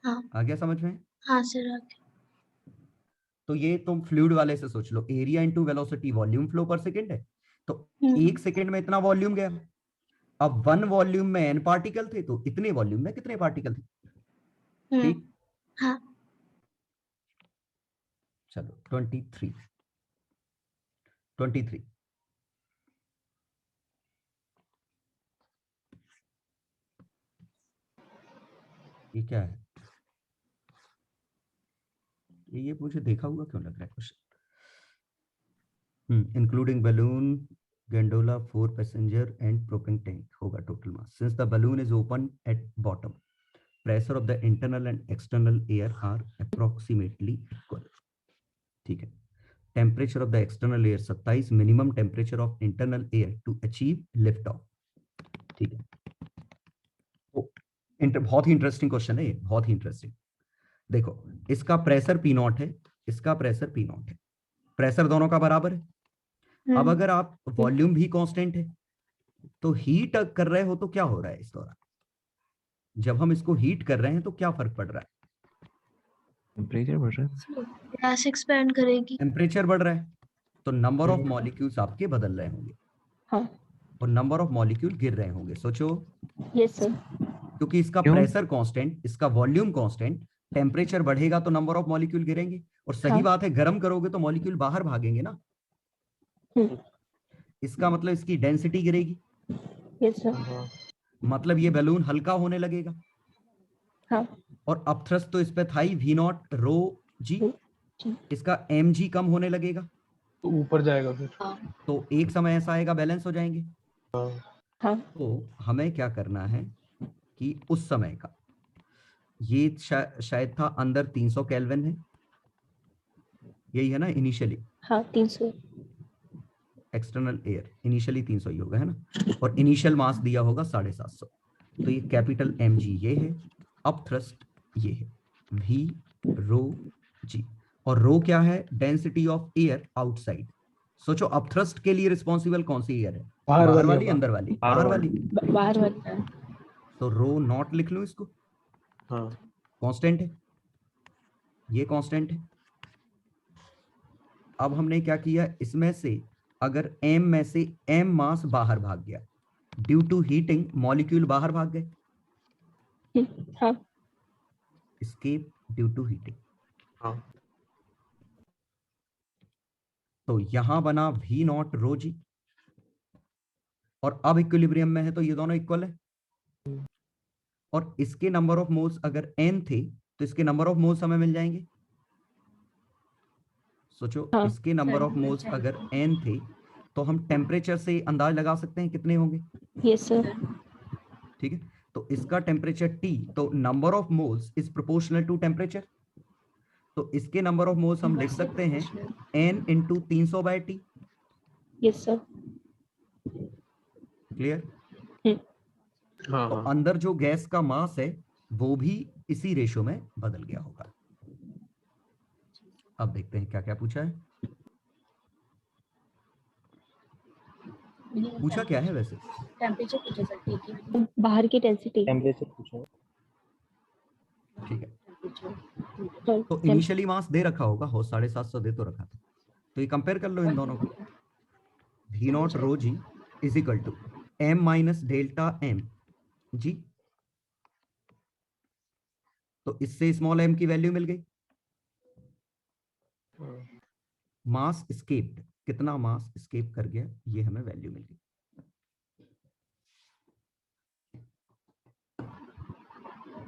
हाँ आ गया समझ में। हाँ सर ओके। तो ये तुम फ्लूइड वाले से सोच लो, area into velocity volume flow per second है, तो 1 सेकंड में इतना वॉल्यूम गया। अब 1 वॉल्यूम में n पार्टिकल थे, तो इतने वॉल्यूम में कितने पार्टिकल थे, ठीक। हाँ। चलो 23 ये क्या है, ये मुझे देखा हुआ क्यों लग रहा है question. Including balloon, gondola, 4 passenger and propane tank होगा total mass, since the balloon is open at bottom, pressure of the internal and external air are approximately equal, ठीक है। Temperature of the external air 27, minimum temperature of internal air to achieve lift off, ठीक है। बहुत ही इंटरेस्टिंग क्वेश्चन है ये, बहुत ही इंटरेस्टिंग। देखो इसका प्रेशर पी नॉट है, इसका प्रेशर पी नॉट है, प्रेशर दोनों का बराबर है। अब अगर आप वॉल्यूम भी कांस्टेंट है तो हीट कर रहे हो तो क्या हो रहा है इस दौरान, जब हम इसको हीट कर रहे हैं तो क्या फर्क पड़ रहा है? टेम्परेचर बढ़ रहा है। गैस एक्सपैंड करेगी। टेम्परेचर बढ़ रहा है तो नंबर ऑफ मॉलिक्यूल्स आपके बदल रहे होंगे हाँ। और नंबर ऑफ मॉलिक्यूल गिर रहे होंगे। सोचो, यस सर। क्योंकि इसका क्यों? प्रेशर कांस्टेंट, इसका वॉल्यूम कांस्टेंट, टेम्परेचर बढ़ेगा तो नंबर ऑफ मॉलिक्यूल गिरेंगे। और सही हाँ। बात है, गर्म करोगे तो मॉलिक्यूल बाहर भागेंगे ना। इसका मतलब इसकी डेंसिटी गिरेगी, यस सर। हाँ मतलब ये बैलून हल्का होने लगेगा। हाँ। और अपथ्रस्ट तो इस पे था ही, वी नॉट रो जी, जी। इसका एम जी कम होने लगेगा। तो ऊपर जाएगा फिर। तो एक समय ऐसा आएगा बैलेंस हो जाएंगे। हाँ। तो हमें क्या करना है कि उस समय का ये शायद था अंदर 300 केल्विन है, यही है ना इनिशियली। हाँ 300। एक्सटर्नल एयर इनिशियली 300 ही होगा, है ना। और इनिशियल मास दिया होगा 750। तो ये कैपिटल एम जी ये है, अप थ्रस्ट ये है वी रो जी। और रो क्या है? Density of air outside. सोचो अप थ्रस्ट के लिए रिस्पॉन्सिबल कौन सी एयर है? बाहर बाहर वाली वाली, हवा। अंदर वाली? बाहर बाहर वाली। वाली। बाहर वाली। तो रो नॉट लिख लूं इसको, हाँ कांस्टेंट है, ये कांस्टेंट है। अब हमने क्या किया, इसमें से अगर m में से m मास बाहर भाग गया, ड्यू टू हीटिंग मॉलिक्यूल बाहर भाग गए, हाँ। Escape due to heating. हाँ तो यहां बना v नॉट रो जी, और अब इक्विलिब्रियम में है तो ये दोनों इक्वल है। और इसके नंबर ऑफ मोल्स अगर n थे तो इसके नंबर ऑफ मोल्स हमें मिल जाएंगे। सोचो हाँ। इसके नंबर ऑफ मोल्स अगर n थे तो हम टेम्परेचर से अंदाज लगा सकते हैं कितने होंगे। Yes sir. ठीक है, तो इसका टेम्परेचर T, तो number of moles is proportional to temperature. तो इसके नंबर ऑफ मोल्स हम लिख सकते हैं n into 300/T। Yes sir. Clear? हाँ तो हाँ अंदर जो गैस का मास है वो भी इसी रेशो में बदल गया होगा। अब देखते हैं क्या क्या पूछा है। पूछा क्या है वैसे? टेम्परेचर पूछा सर, ठीक है। बाहर की डेंसिटी। टेम्परेचर पूछो। ठीक है, सर तो इनिशियली मास दे रखा होगा, हो 750 दे तो रखा था। तो ये कंपेयर कर लो इन दोनों को। V not rho g is equal to m minus delta m g. तो इससे स्मॉल m की वैल्यू मिल गई। मास एस्केप्ड, कितना मास एस्केप कर गया, ये हमें वैल्यू मिल गई।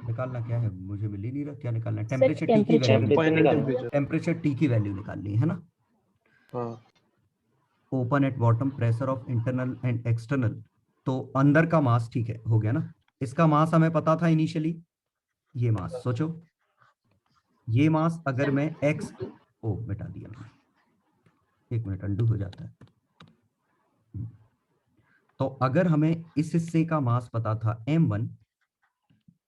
निकालना क्या है, मुझे मिल ही नहीं रहा क्या निकालना है। टेम्परेचर टी की value, final temperature. Temperature T की वैल्यू निकालनी है ना। हाँ open at bottom, pressure of internal and external. तो अंदर का मास ठीक है, हो गया ना। इसका मास हमें पता था इनिशियली, ये मास। सोचो ये मास अगर मैं x, ओ मिटा दिया मैंने, एक मिनट अंडू हो जाता है। तो अगर हमें इस हिस्से का मास पता था m1,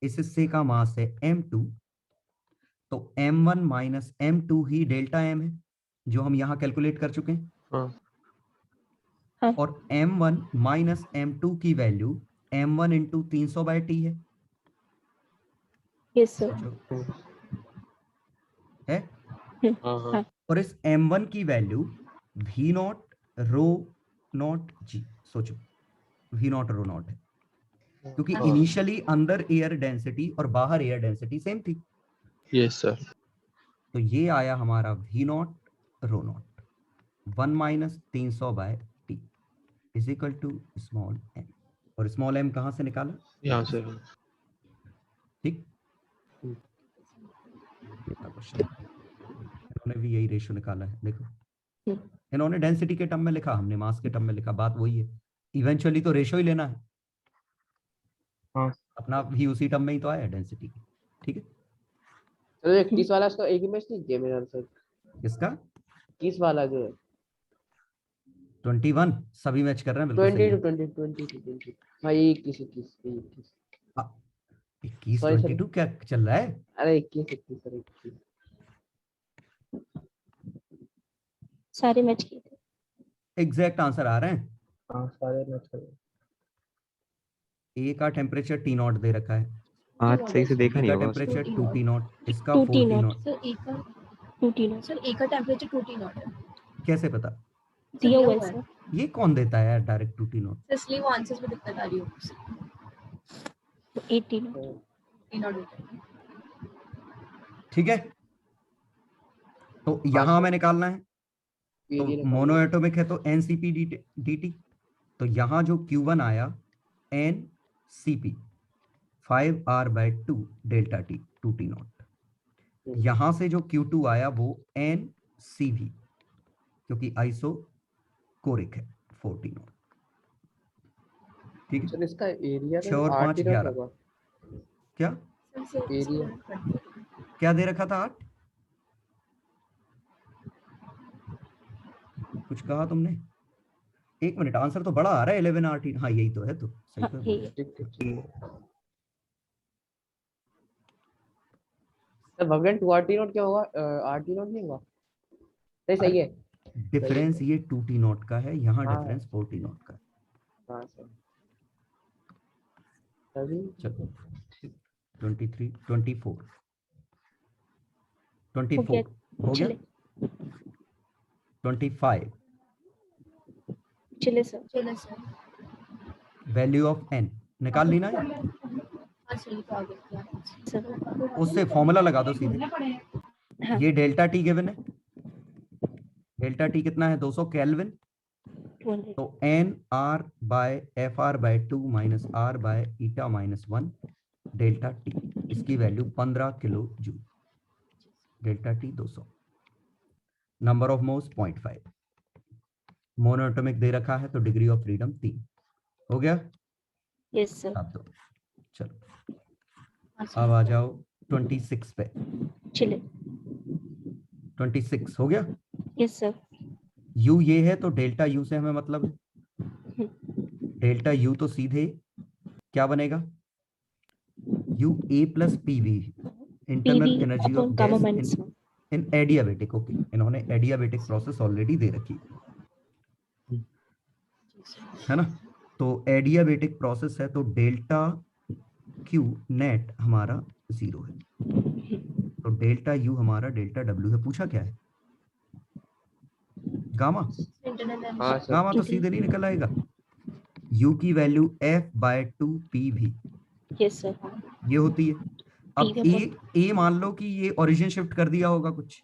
इस हिस्से का मास है m2, तो m1 माइनस m2 ही डेल्टा m है जो हम यहां कैलकुलेट कर चुके हैं। हाँ और m1 माइनस m2 की वैल्यू m1 इंटू 300/T है। Yes sir. सोचो, है। हाँ हाँ और इस m1 की value v not rho naught G. सोचो v नॉट रो नॉट है, क्योंकि हाँ। इनिशियली अंदर एयर डेंसिटी और बाहर एयर डेंसिटी सेम थी। Yes sir. तो ये आया हमारा v not rho not 1 minus 300/T is equal to small m। और स्मॉल m कहां से निकाला? यहाँ से। ठीक, ये था क्वेश्चन। इन्होंने भी यही रेशियो निकाला है, देखो इन्होंने डेंसिटी के टर्म में लिखा, हमने मास के टर्म में लिखा, बात वही है। इवेंचुअली तो रेशियो ही लेना है। हाँ। अपना भी उसी टर्म में ही तो आया डेंसिटी की। ठीक है, तो 31 वाला इसका एक ही मैच नहीं किया मेरे आंसर। किसका? 21 वाला जो है 21 सभी मैच कर रहे हैं, बिल्कुल सही 20 है। to 20 20 to 20। हाँ ये 21 21 21। 21 Sorry, sorry. 22 क्या चल रहा है? अरे 21 सर 21 सारे मैच किए थे। एग्जैक्ट आंसर आ रहे हैं। हाँ सारे मैच कर ए का टेम्परेचर टी नॉट दे रखा है, आज सही से देखा बी नहीं का होगा टेम्परेचर उसको। 2 टी नॉट, इसका 2 4 टी T0 नॉट। सर ए का 2 T0 सर ए का टेम्परेचर 2 टी नॉट है। कैसे पता? दिया हुआ है सर। ये कौन देता है यार डायरेक्ट 2 टी नॉट? सर इसलिए वो आंसर्स में दिक्कत आ रही होगी। 8 T0 टी नॉट होता है। ठीक है, तो यहां हमें निकालना है, तो मोनोएटॉमिक है तो NCP dt, तो यहां जो Q1 आया NCP 5R/2 delta T 2 T not, यहां से जो Q2 आया वो NCV क्योंकि आइसो कोरिक है 4 टी नॉट। ठीक है, सर इसका एरिया 6 और 5 11 क्या एरिया क्या दे रखा था? 8 कुछ कहा तुमने? एक मिनट, आंसर तो बड़ा आ रहा है 11 RT। हाँ यही तो है, तो सही हाँ तो है। यही ठीक ठीक सर भगवान 2 नोट क्या होगा? RT नोट नहीं होगा? सही है। डिफरेंस ये 2 टी नॉट का है, यहाँ हाँ। डिफरेंस 4 टी नॉट का है। हाँ सर तभी चलो 23 24 हो 24 गया। हो गया। चले 25 चले सर। चलो सर। वैल्यू ऑफ n निकाल ली ना, हाँ सही तो आ गया सर उससे फॉर्मूला लगा दो सीधे। हाँ। ये डेल्टा टी गिवन है, डेल्टा टी कितना है? 200 केल्विन, 200 तो NR/FR/2 minus R/eta-1 delta T, इसकी value 15 kilo joule. Delta T 200, number of moles 0.5, monoatomic दे रखा है तो डिग्री ऑफ फ्रीडम 3 हो गया। Yes sir. अब दो, चलो अब आ जाओ 26 पे। चले 26 हो गया। Yes sir. U ये है तो डेल्टा U से हमें मतलब है, डेल्टा U तो सीधे क्या बनेगा? U A plus PV, internal energy of gamma gas minus in adiabatic. Okay, इन्होंने एडियाबेटिक प्रोसेस ऑलरेडी दे रखी है ना, तो एडियाबेटिक प्रोसेस है तो डेल्टा Q नेट हमारा 0 है, तो डेल्टा U हमारा डेल्टा W है। पूछा क्या है? गामा। हाँ सर गामा तो सीधे नहीं निकल आएगा। U की value F/2 PV yes sir. ये होती है। अब PV A मान लो कि ये ओरिजिन शिफ्ट कर दिया होगा कुछ,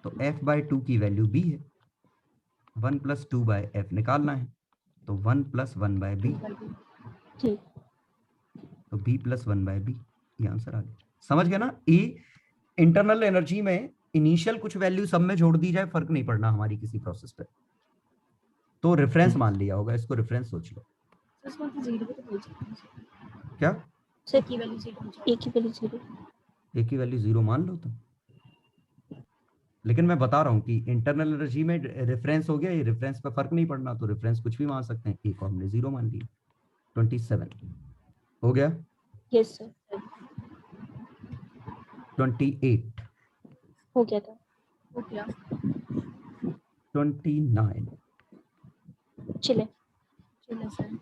तो F/2 की वैल्यू B है, 1 + 2/F निकालना है, तो 1 + 1/B, ठीक। तो B + 1/B, ये आंसर आ गया। समझ गया ना? E इंटरनल एनर्जी में इनिशियल कुछ वैल्यू सब में जोड़ दी जाए, फर्क नहीं पड़ना हमारी किसी प्रोसेस पे, तो रेफरेंस मान लिया होगा, इसको रेफरेंस सोच लो। क्या सर की वैल्यू 0 हो जाएगी। एक ही वैल्यू 0। A की वैल्यू 0 मान लो तो, लेकिन मैं बता रहा हूँ कि इंटरनल एनर्जी में रेफरेंस हो गया, ये रेफरेंस पे फर्क नहीं पड़ना, तो रेफरेंस कुछ भी मान सकते हैं। A को हमने 0 मान लिया। 27 हो गया। Yes sir. 28 हो गया था। हो गया। 29 चले चलो सर।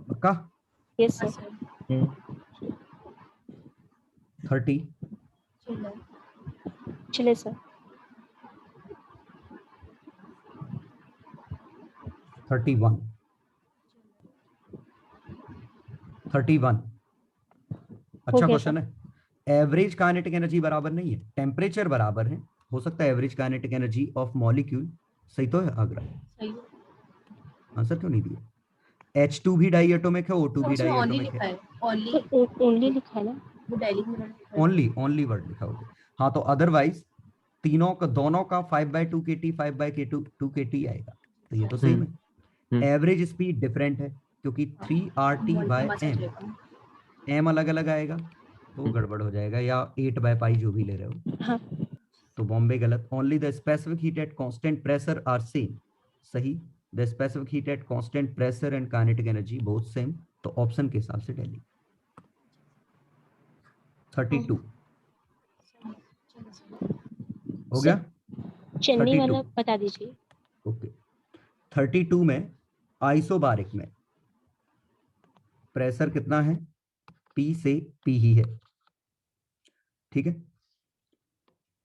पक्का? यस हाँ सर। सर। 30 चलो चले सर। 31 31 अच्छा गया क्वेश्चन है। एवरेज काइनेटिक एनर्जी बराबर नहीं है, टेम्परेचर बराबर है। हो सकता है average kinetic energy of molecule, सही तो है आगरा? सही है। आंसर क्यों नहीं दिया? H2 भी डाई एटॉमिक है, O2 भी डाई ओनली एटॉमिक लिखा है। है। ओनली तो ओनली लिखा है ना। वो डेली में लिखा है। ओनली वर्ड लिखा होगा। हाँ, तो अदरवाइज तीनों का, दोनों का 5/2 kT 5/2 kT आएगा, तो ये तो सेम है। एवरेज स्पीड डिफरेंट है क्योंकि 3RT/m, m अलग अलग आएगा तो गड़बड़ हो जाएगा, या 8/π जो भी ले रहे हो। हाँ। तो बॉम्बे गलत। Only the specific heat at constant pressure are same, सही। The specific heat at constant pressure and kinetic energy both same, तो ऑप्शन के हिसाब से दिल्ली। 32 हो गया। चेन्नई 32 वाला बता दीजिए। ओके 32 में आइसोबारिक में प्रेशर कितना है? P से P ही है, ठीक है।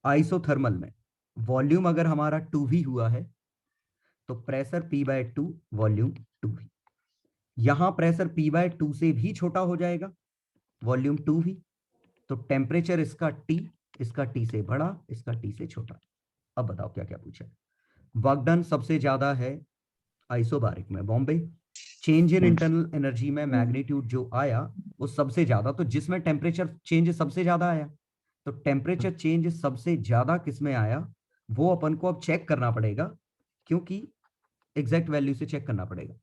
आइसोथर्मल में वॉल्यूम अगर हमारा 2V हुआ है तो प्रेशर P/2 वॉल्यूम 2V। यहां प्रेशर P/2 से भी छोटा हो जाएगा, वॉल्यूम 2V, तो टेम्परेचर इसका T, इसका T से बड़ा, इसका T से छोटा। अब बताओ क्या क्या पूछा है। वर्क डन सबसे ज्यादा है आइसोबारिक में Bombay. Change in internal energy में मैग्नीट्यूड जो आया वो सबसे ज्यादा, तो जिसमें टेम्परेचर चेंज सबसे ज्यादा आया, तो टेम्परेचर चेंज सबसे ज्यादा किसमें आया वो अपन को अब चेक करना पड़ेगा, क्योंकि एग्जैक्ट वैल्यू से चेक करना पड़ेगा।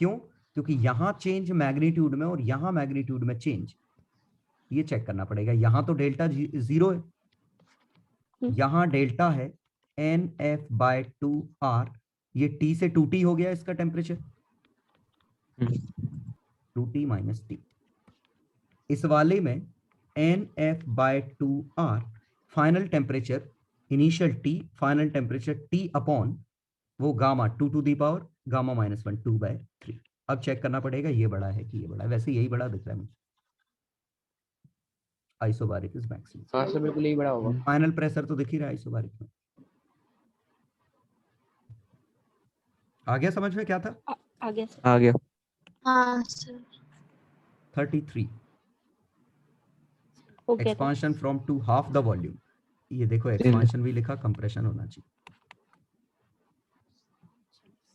क्यों? क्योंकि यहां चेंज मैग्नीट्यूड में और यहां मैग्नीट्यूड में चेंज, ये चेक करना पड़ेगा। यहां तो डेल्टा 0 है, यहां डेल्टा है NF/2R, ये T से 2T हो गया इसका टेम्परेचर, 2T माइनस T। इस वाले में NF/2R final temperature, initial T, final temperature T upon वो gamma 2 to the power gamma -1 2/3। अब चेक करना पड़ेगा ये बड़ा है कि ये बड़ा है। वैसे यही बड़ा दिख रहा है मुझे। Isobaric is maximum. हाँ सर बिल्कुल यही बड़ा होगा। फाइनल प्रेशर तो दिख ही रहा है आइसोबारिक में। आ गया समझ में क्या था? आ गया सर। आ गया। हाँ सर। 33 हो गया था। Expansion from to half the volume. ये देखो एक्सपांशन भी लिखा, कंप्रेशन होना चाहिए।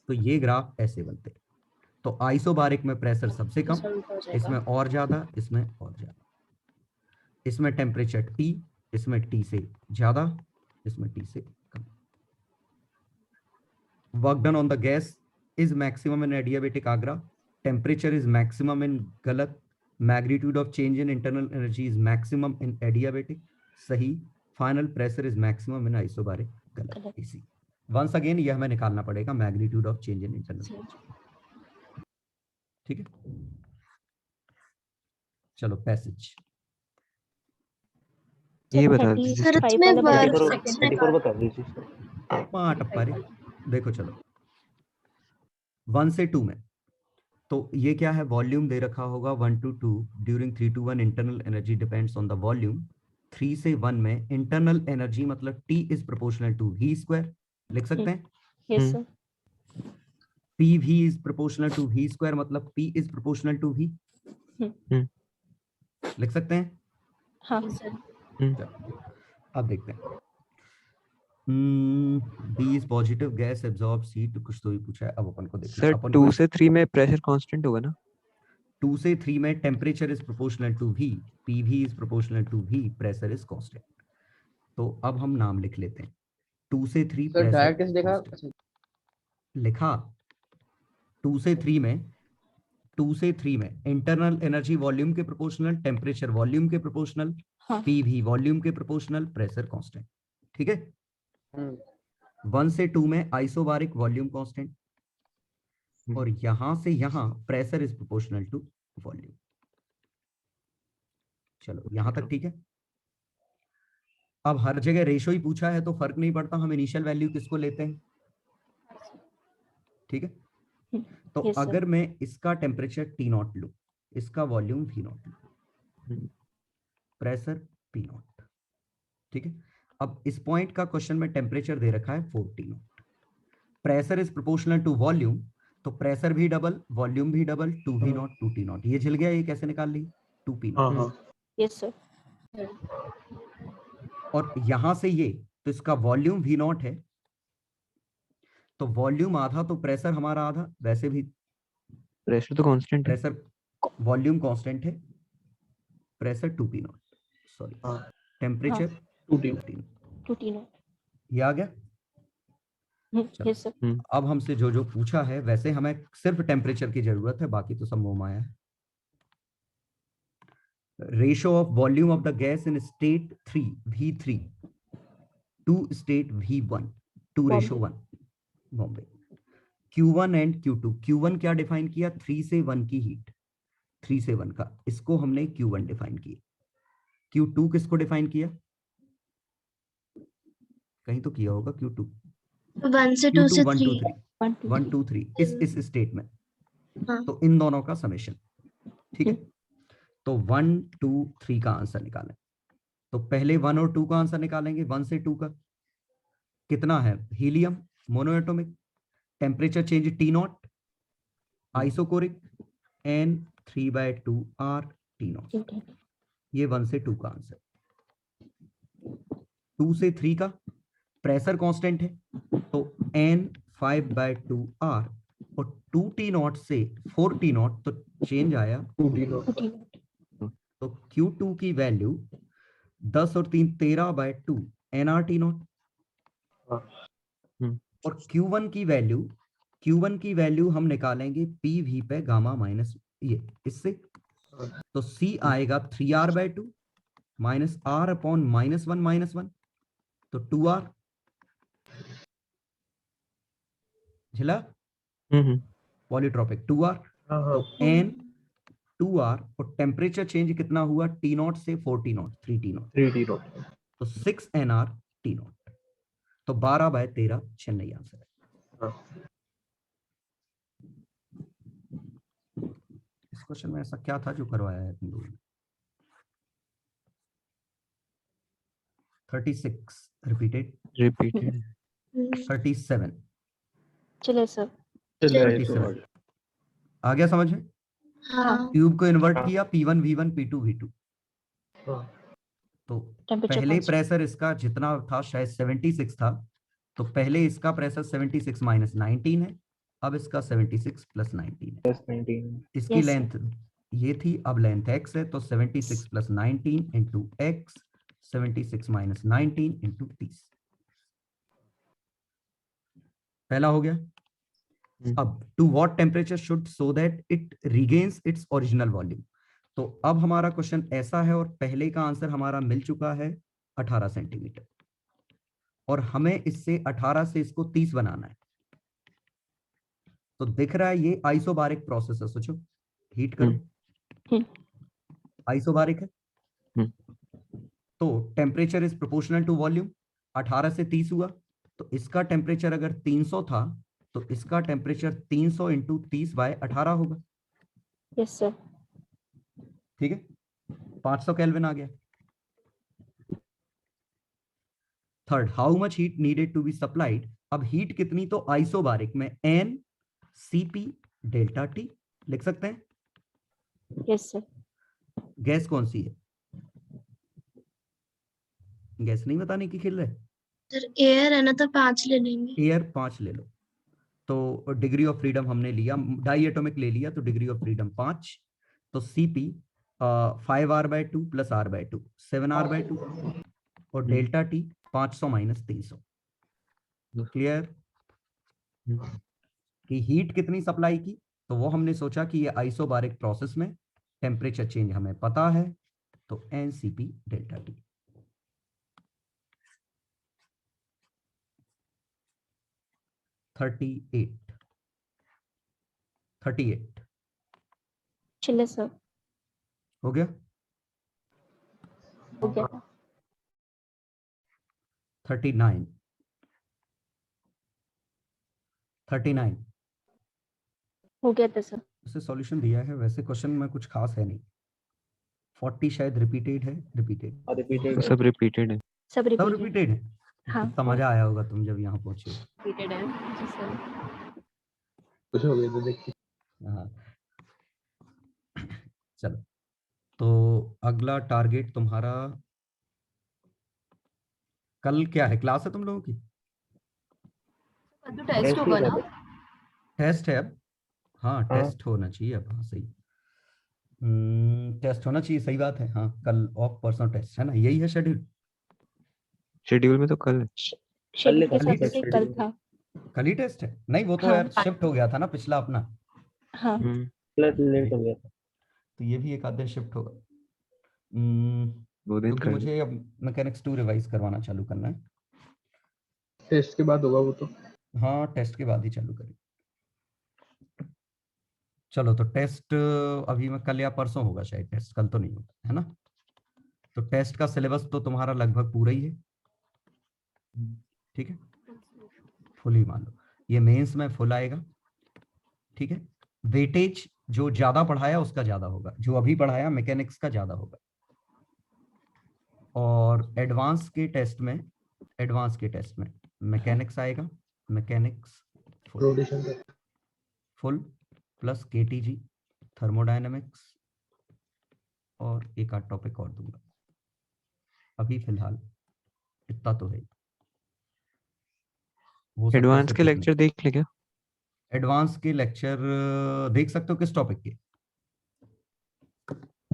तो ये ग्राफ ऐसे बनते हैं। तो आइसोबारिक में प्रेशर सबसे कम, इसमें और ज्यादा, इसमें और ज्यादा। इसमें टेम्परेचर T, इसमें T से ज्यादा, इसमें T से कम। Work done on the gas is maximum in adiabatic Agra, temperature is maximum in गलत, magnitude of change in internal energy is maximum in adiabatic, सही, final pressure is maximum in isobaric, गलत। इसी वंस अगेन ये हमें निकालना पड़ेगा magnitude of change in internal energy, ठीक है। चलो पैसेज ये बता दीजिए। सर इसमें वर्क 34 बता दीजिए सर। टप्पा रे। देखो चलो 1 से 2 में तो ये क्या है, वॉल्यूम दे रखा होगा 1 to 2 during 3 to 1 internal energy depends on the volume. 3 से 1 में इंटरनल एनर्जी मतलब T is proportional to V square, लिख सकते हैं। Yes sir. PV is proportional to V square मतलब P is proportional to V, लिख सकते हैं। हाँ अब देखते हैं। B is positive gas absorbs heat, कुछ तो ही पूछा है। अब अपन को देखना है। सर अपन 2 से 3 में प्रेशर कांस्टेंट होगा ना? 2 से 3 में temperature is proportional to V, PV is proportional to V, pressure is constant. तो अब हम नाम लिख लेते हैं। 2 से 3 सर डायरेक्ट प्रेशर देखा लिखा। 2 से 3 में इंटरनल एनर्जी वॉल्यूम के प्रोपोर्शनल, टेम्परेचर वॉल्यूम के प्रोपोर्शनल, हाँ। PV वॉल्यूम के प्रोपोर्शनल, प्रेशर कांस्टेंट, ठीक है। 1 से 2 में आइसोबारिक वॉल्यूम कांस्टेंट, और यहां से यहां pressure is proportional to volume. चलो यहां तक ठीक है। अब हर जगह रेशो ही पूछा है तो फर्क नहीं पड़ता हम इनिशियल वैल्यू किसको लेते हैं, ठीक है। तो Yes, sir. अगर मैं इसका टेम्परेचर T0 लूं, इसका वॉल्यूम V0 लूं, प्रेशर P0, ठीक है। अब इस पॉइंट का क्वेश्चन में टेम्परेचर दे रखा है 4T0, pressure is proportional to volume, तो प्रेशर भी डबल, वॉल्यूम भी डबल, 2V0 2T0। ये झिल गया, ये कैसे निकाल ली, 2P0। हाँ हाँ यस सर। और यहां से ये, तो इसका वॉल्यूम V0 है, तो वॉल्यूम आधा तो प्रेशर हमारा आधा, वैसे भी प्रेशर तो कांस्टेंट है। प्रेशर वॉल्यूम कांस्टेंट है, प्रेशर 2P0, सॉरी हाँ। Temperature 2T0। 2T0। ये आ गया। Yes sir. अब हमसे जो जो पूछा है, वैसे हमें सिर्फ टेम्परेचर की जरूरत है, बाकी तो सब मोह माया है। Ratio of volume of the gas in state 3 V3 to state V1 2:1 Bombay. Q1 and Q2। Q1 क्या डिफाइन किया? 3 से 1 की हीट, 3 से 1 का, इसको हमने Q1 डिफाइन किया। Q2 किसको डिफाइन किया? कहीं तो किया होगा Q2। 1 से 2 से 1 2 3। 3 1 2 3 इस स्टेट में। हाँ। तो इन दोनों का समेशन, ठीक है। तो 1 2 3 का आंसर निकालें। तो पहले 1 और 2 का आंसर निकालेंगे। 1 से 2 का कितना है? Helium, monoatomic, temperature change T0, isochoric, N 3/2 R T0। ये 1 से 2 का आंसर। 2 से 3 का प्रेशर कांस्टेंट है, तो N 5/2 R, और 2 T0 से 4 T0, तो चेंज आया 2 T0। तो Q2 की वैल्यू 10 और 3 13/2 NR T0। और Q1 की वैल्यू हम निकालेंगे PV पे गामा माइनस ये इससे। तो C आएगा 3R/2 माइनस R अपॉन -1 तो 2R। झिला? Polytropic 2R। तो N 2R, और टेम्परेचर चेंज कितना हुआ? T0 से 4 T0 3 T0, तो 6 NR T0। तो 12/13 चेन्नई आंसर है। इस क्वेश्चन में ऐसा क्या था जो करवाया है तुम लोगों ने? 36 रिपीटेड, 37, चले सर। 37 आ गया समझ में? हाँ। क्यूब को इन्वर्ट किया, P1 V1 P2 V2। तो पहले प्रेशर इसका जितना था शायद 76 था, तो पहले इसका प्रेशर 76 माइनस 19 है, अब इसका 76 प्लस 19 है। इसकी लेंथ ये थी, अब लेंथ x है, तो 76 plus 19 into x, 76 minus 19 into 30। पहला हो गया। अब to what temperature should so that it regains its original volume. तो अब हमारा क्वेश्चन ऐसा है, और पहले का आंसर हमारा मिल चुका है 18 सेंटीमीटर, और हमें इससे 18 से इसको 30 बनाना है। तो दिख रहा है ये आइसोबारिक प्रोसेस है, सोचो हीट करो, आइसोबारिक है। तो temperature is proportional to volume. 18 से 30 हुआ, तो इसका टेम्परेचर अगर 300 था, तो इसका टेम्परेचर 300 इंटू 30/18 होगा। Yes sir. ठीक है, 500 केल्विन आ गया। Third, how much heat needed to be supplied. अब हीट कितनी? तो आइसोबारिक में N CP डेल्टा T लिख सकते हैं। Yes sir. गैस कौन सी है? गैस नहीं बताने की खेल रहे? सर एयर है ना, तो 5 ले लेंगे। एयर 5 ले लो। तो डिग्री ऑफ फ्रीडम हमने लिया, डाई एटॉमिक ले लिया, तो डिग्री ऑफ फ्रीडम 5। तो CP 5R/2 plus R/2 7R/2, और डेल्टा T 500 माइनस 300। क्लियर? कि हीट कितनी सप्लाई की, तो वो हमने सोचा कि ये आइसोबारिक प्रोसेस में टेम्परेचर चेंज हमें पता है, तो NCP delta T। Thirty eight चले सर। हो गया। हो गया था। 39 हो गया था सर। उसे सॉल्यूशन दिया है, वैसे क्वेश्चन में कुछ खास है नहीं। 40 शायद रिपीटेड है। तो सब रिपीटेड है। सब सब रिपीटेड। रिपीटेड है। हाँ। कितना मजा आया होगा तुम जब यहाँ पहुंचे। रिपीटेड है जी सर। कुछ हो गया तो देखिए। हाँ, चलो तो अगला टारगेट तुम्हारा कल क्या है? क्लास है तुम लोगों की? तो टेस्ट होगा ना? टेस्ट है अब। हाँ, टेस्ट होना चाहिए अब। हाँ सही, टेस्ट होना चाहिए, सही बात है। हाँ, कल ऑफ, परसों टेस्ट है ना, यही है शेड्यूल। शेड्यूल में तो कल है। शेड्यूल के कल ही हिसाब से कल था। कल ही टेस्ट है? नहीं, वो तो हाँ। यार शिफ्ट हो गया था ना पिछला अपना, हाँ। लेट हो गया था। तो ये भी एक आध दिन शिफ्ट होगा। 2 दिन क्योंकि कर मुझे अब मैकेनिक्स 2 रिवाइज करवाना चालू करना है। टेस्ट के बाद होगा वो तो। हाँ, टेस्ट के बाद ही चालू करें। चलो तो टेस्ट अभी मैं कल या परसों होगा शायद, टेस्ट कल तो नहीं होगा, है ना। तो टेस्ट का सिलेबस तो तुम्हारा लगभग पूरा ही है, ठीक है, फुल ही मान लो। ये मेंस में फुल आएगा, ठीक है। वेटेज जो ज्यादा पढ़ाया उसका ज्यादा होगा, जो अभी पढ़ाया मैकेनिक्स का ज्यादा होगा। और एडवांस के टेस्ट में मैकेनिक्स आएगा, mechanics full plus KTG, thermodynamics और एक आध टॉपिक और दूंगा। अभी फिलहाल इतना तो है। एडवांस के लेक्चर देख ले क्या? एडवांस के लेक्चर देख सकते हो, किस टॉपिक के?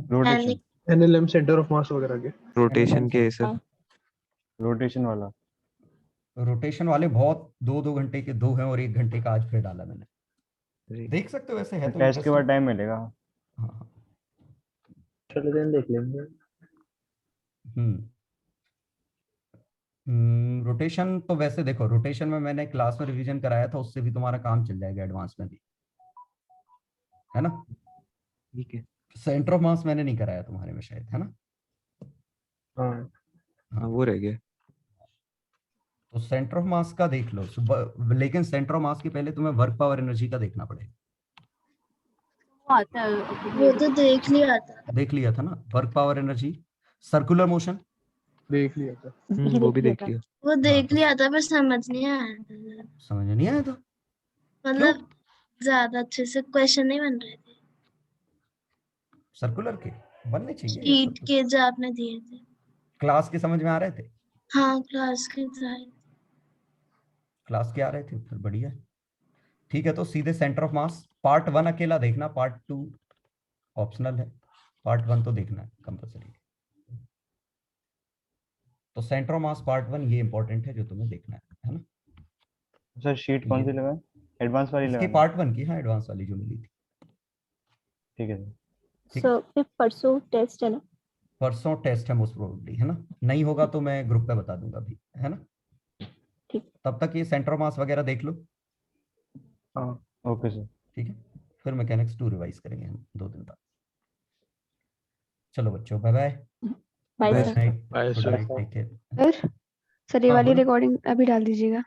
Rotation, NLM centre of mass वगैरह के, रोटेशन के सर। हाँ। रोटेशन वाला। रोटेशन वाले बहुत 2-2 घंटे के 2 हैं और 1 घंटे का आज फिर डाला मैंने। देख सकते हो, वैसे है तो टेस्ट के बाद टाइम मिलेगा। हाँ चलो दिन देख लेंगे। रोटेशन तो वैसे देखो, रोटेशन में मैंने क्लास में रिवीजन कराया था, उससे भी तुम्हारा काम चल जाएगा एडवांस में भी, है ना। ठीक है। सेंटर ऑफ मास मैंने नहीं कराया तुम्हारे में शायद, है ना। हाँ वो रह गया। तो सेंटर ऑफ मास का देख लो, लेकिन सेंटर ऑफ मास के पहले तुम्हें वर्क पावर एनर्जी का देखना पड़ेगा। आता है वो तो देख लिया था। देख लिया था ना, work power energy. Circular motion देख लिया था। वो भी देख लिया। वो देख लिया था पर समझ नहीं आया था। समझ नहीं आया था, मतलब ज्यादा अच्छे से क्वेश्चन नहीं बन रहे थे। सर्कुलर के बनने चाहिए। शीट के जो आपने दिए थे, क्लास के समझ में आ रहे थे? हाँ क्लास के सारे। क्लास के आ रहे थे, फिर बढ़िया। ठीक है, तो सीधे सेंटर ऑफ मास पार्ट 1 अकेला देखना, पार्ट 2 ऑप्शनल है, पार्ट 1 तो देखना है कंपल्सरी। तो सेंटर ऑफ मास पार्ट 1 ये इंपॉर्टेंट है जो तुम्हें देखना है ना। सर शीट कौन सी लगाए? एडवांस वाली इसकी लगाए? पार्ट 1 की, हाँ एडवांस वाली जो मिली थी। ठीक है सर। ठीक। सो फिर परसों टेस्ट है ना? परसों टेस्ट है मोस्ट प्रोबेबली, है ना। नहीं होगा तो मैं ग्रुप पे बता दूंगा अभी, है ना। ठीक। तब तक ये सेंटर ऑफ मास वगैरह देख लो। हाँ ओके सर। ठीक है, फिर मैकेनिक्स 2 रिवाइज करेंगे हम 2 दिन बाद। चलो बच्चों, bye bye. Bye Bye, sir. Good night, Bye, good sir. Night, take care. Sir ये हाँ, वाली बोलो। रिकॉर्डिंग अभी डाल दीजिएगा।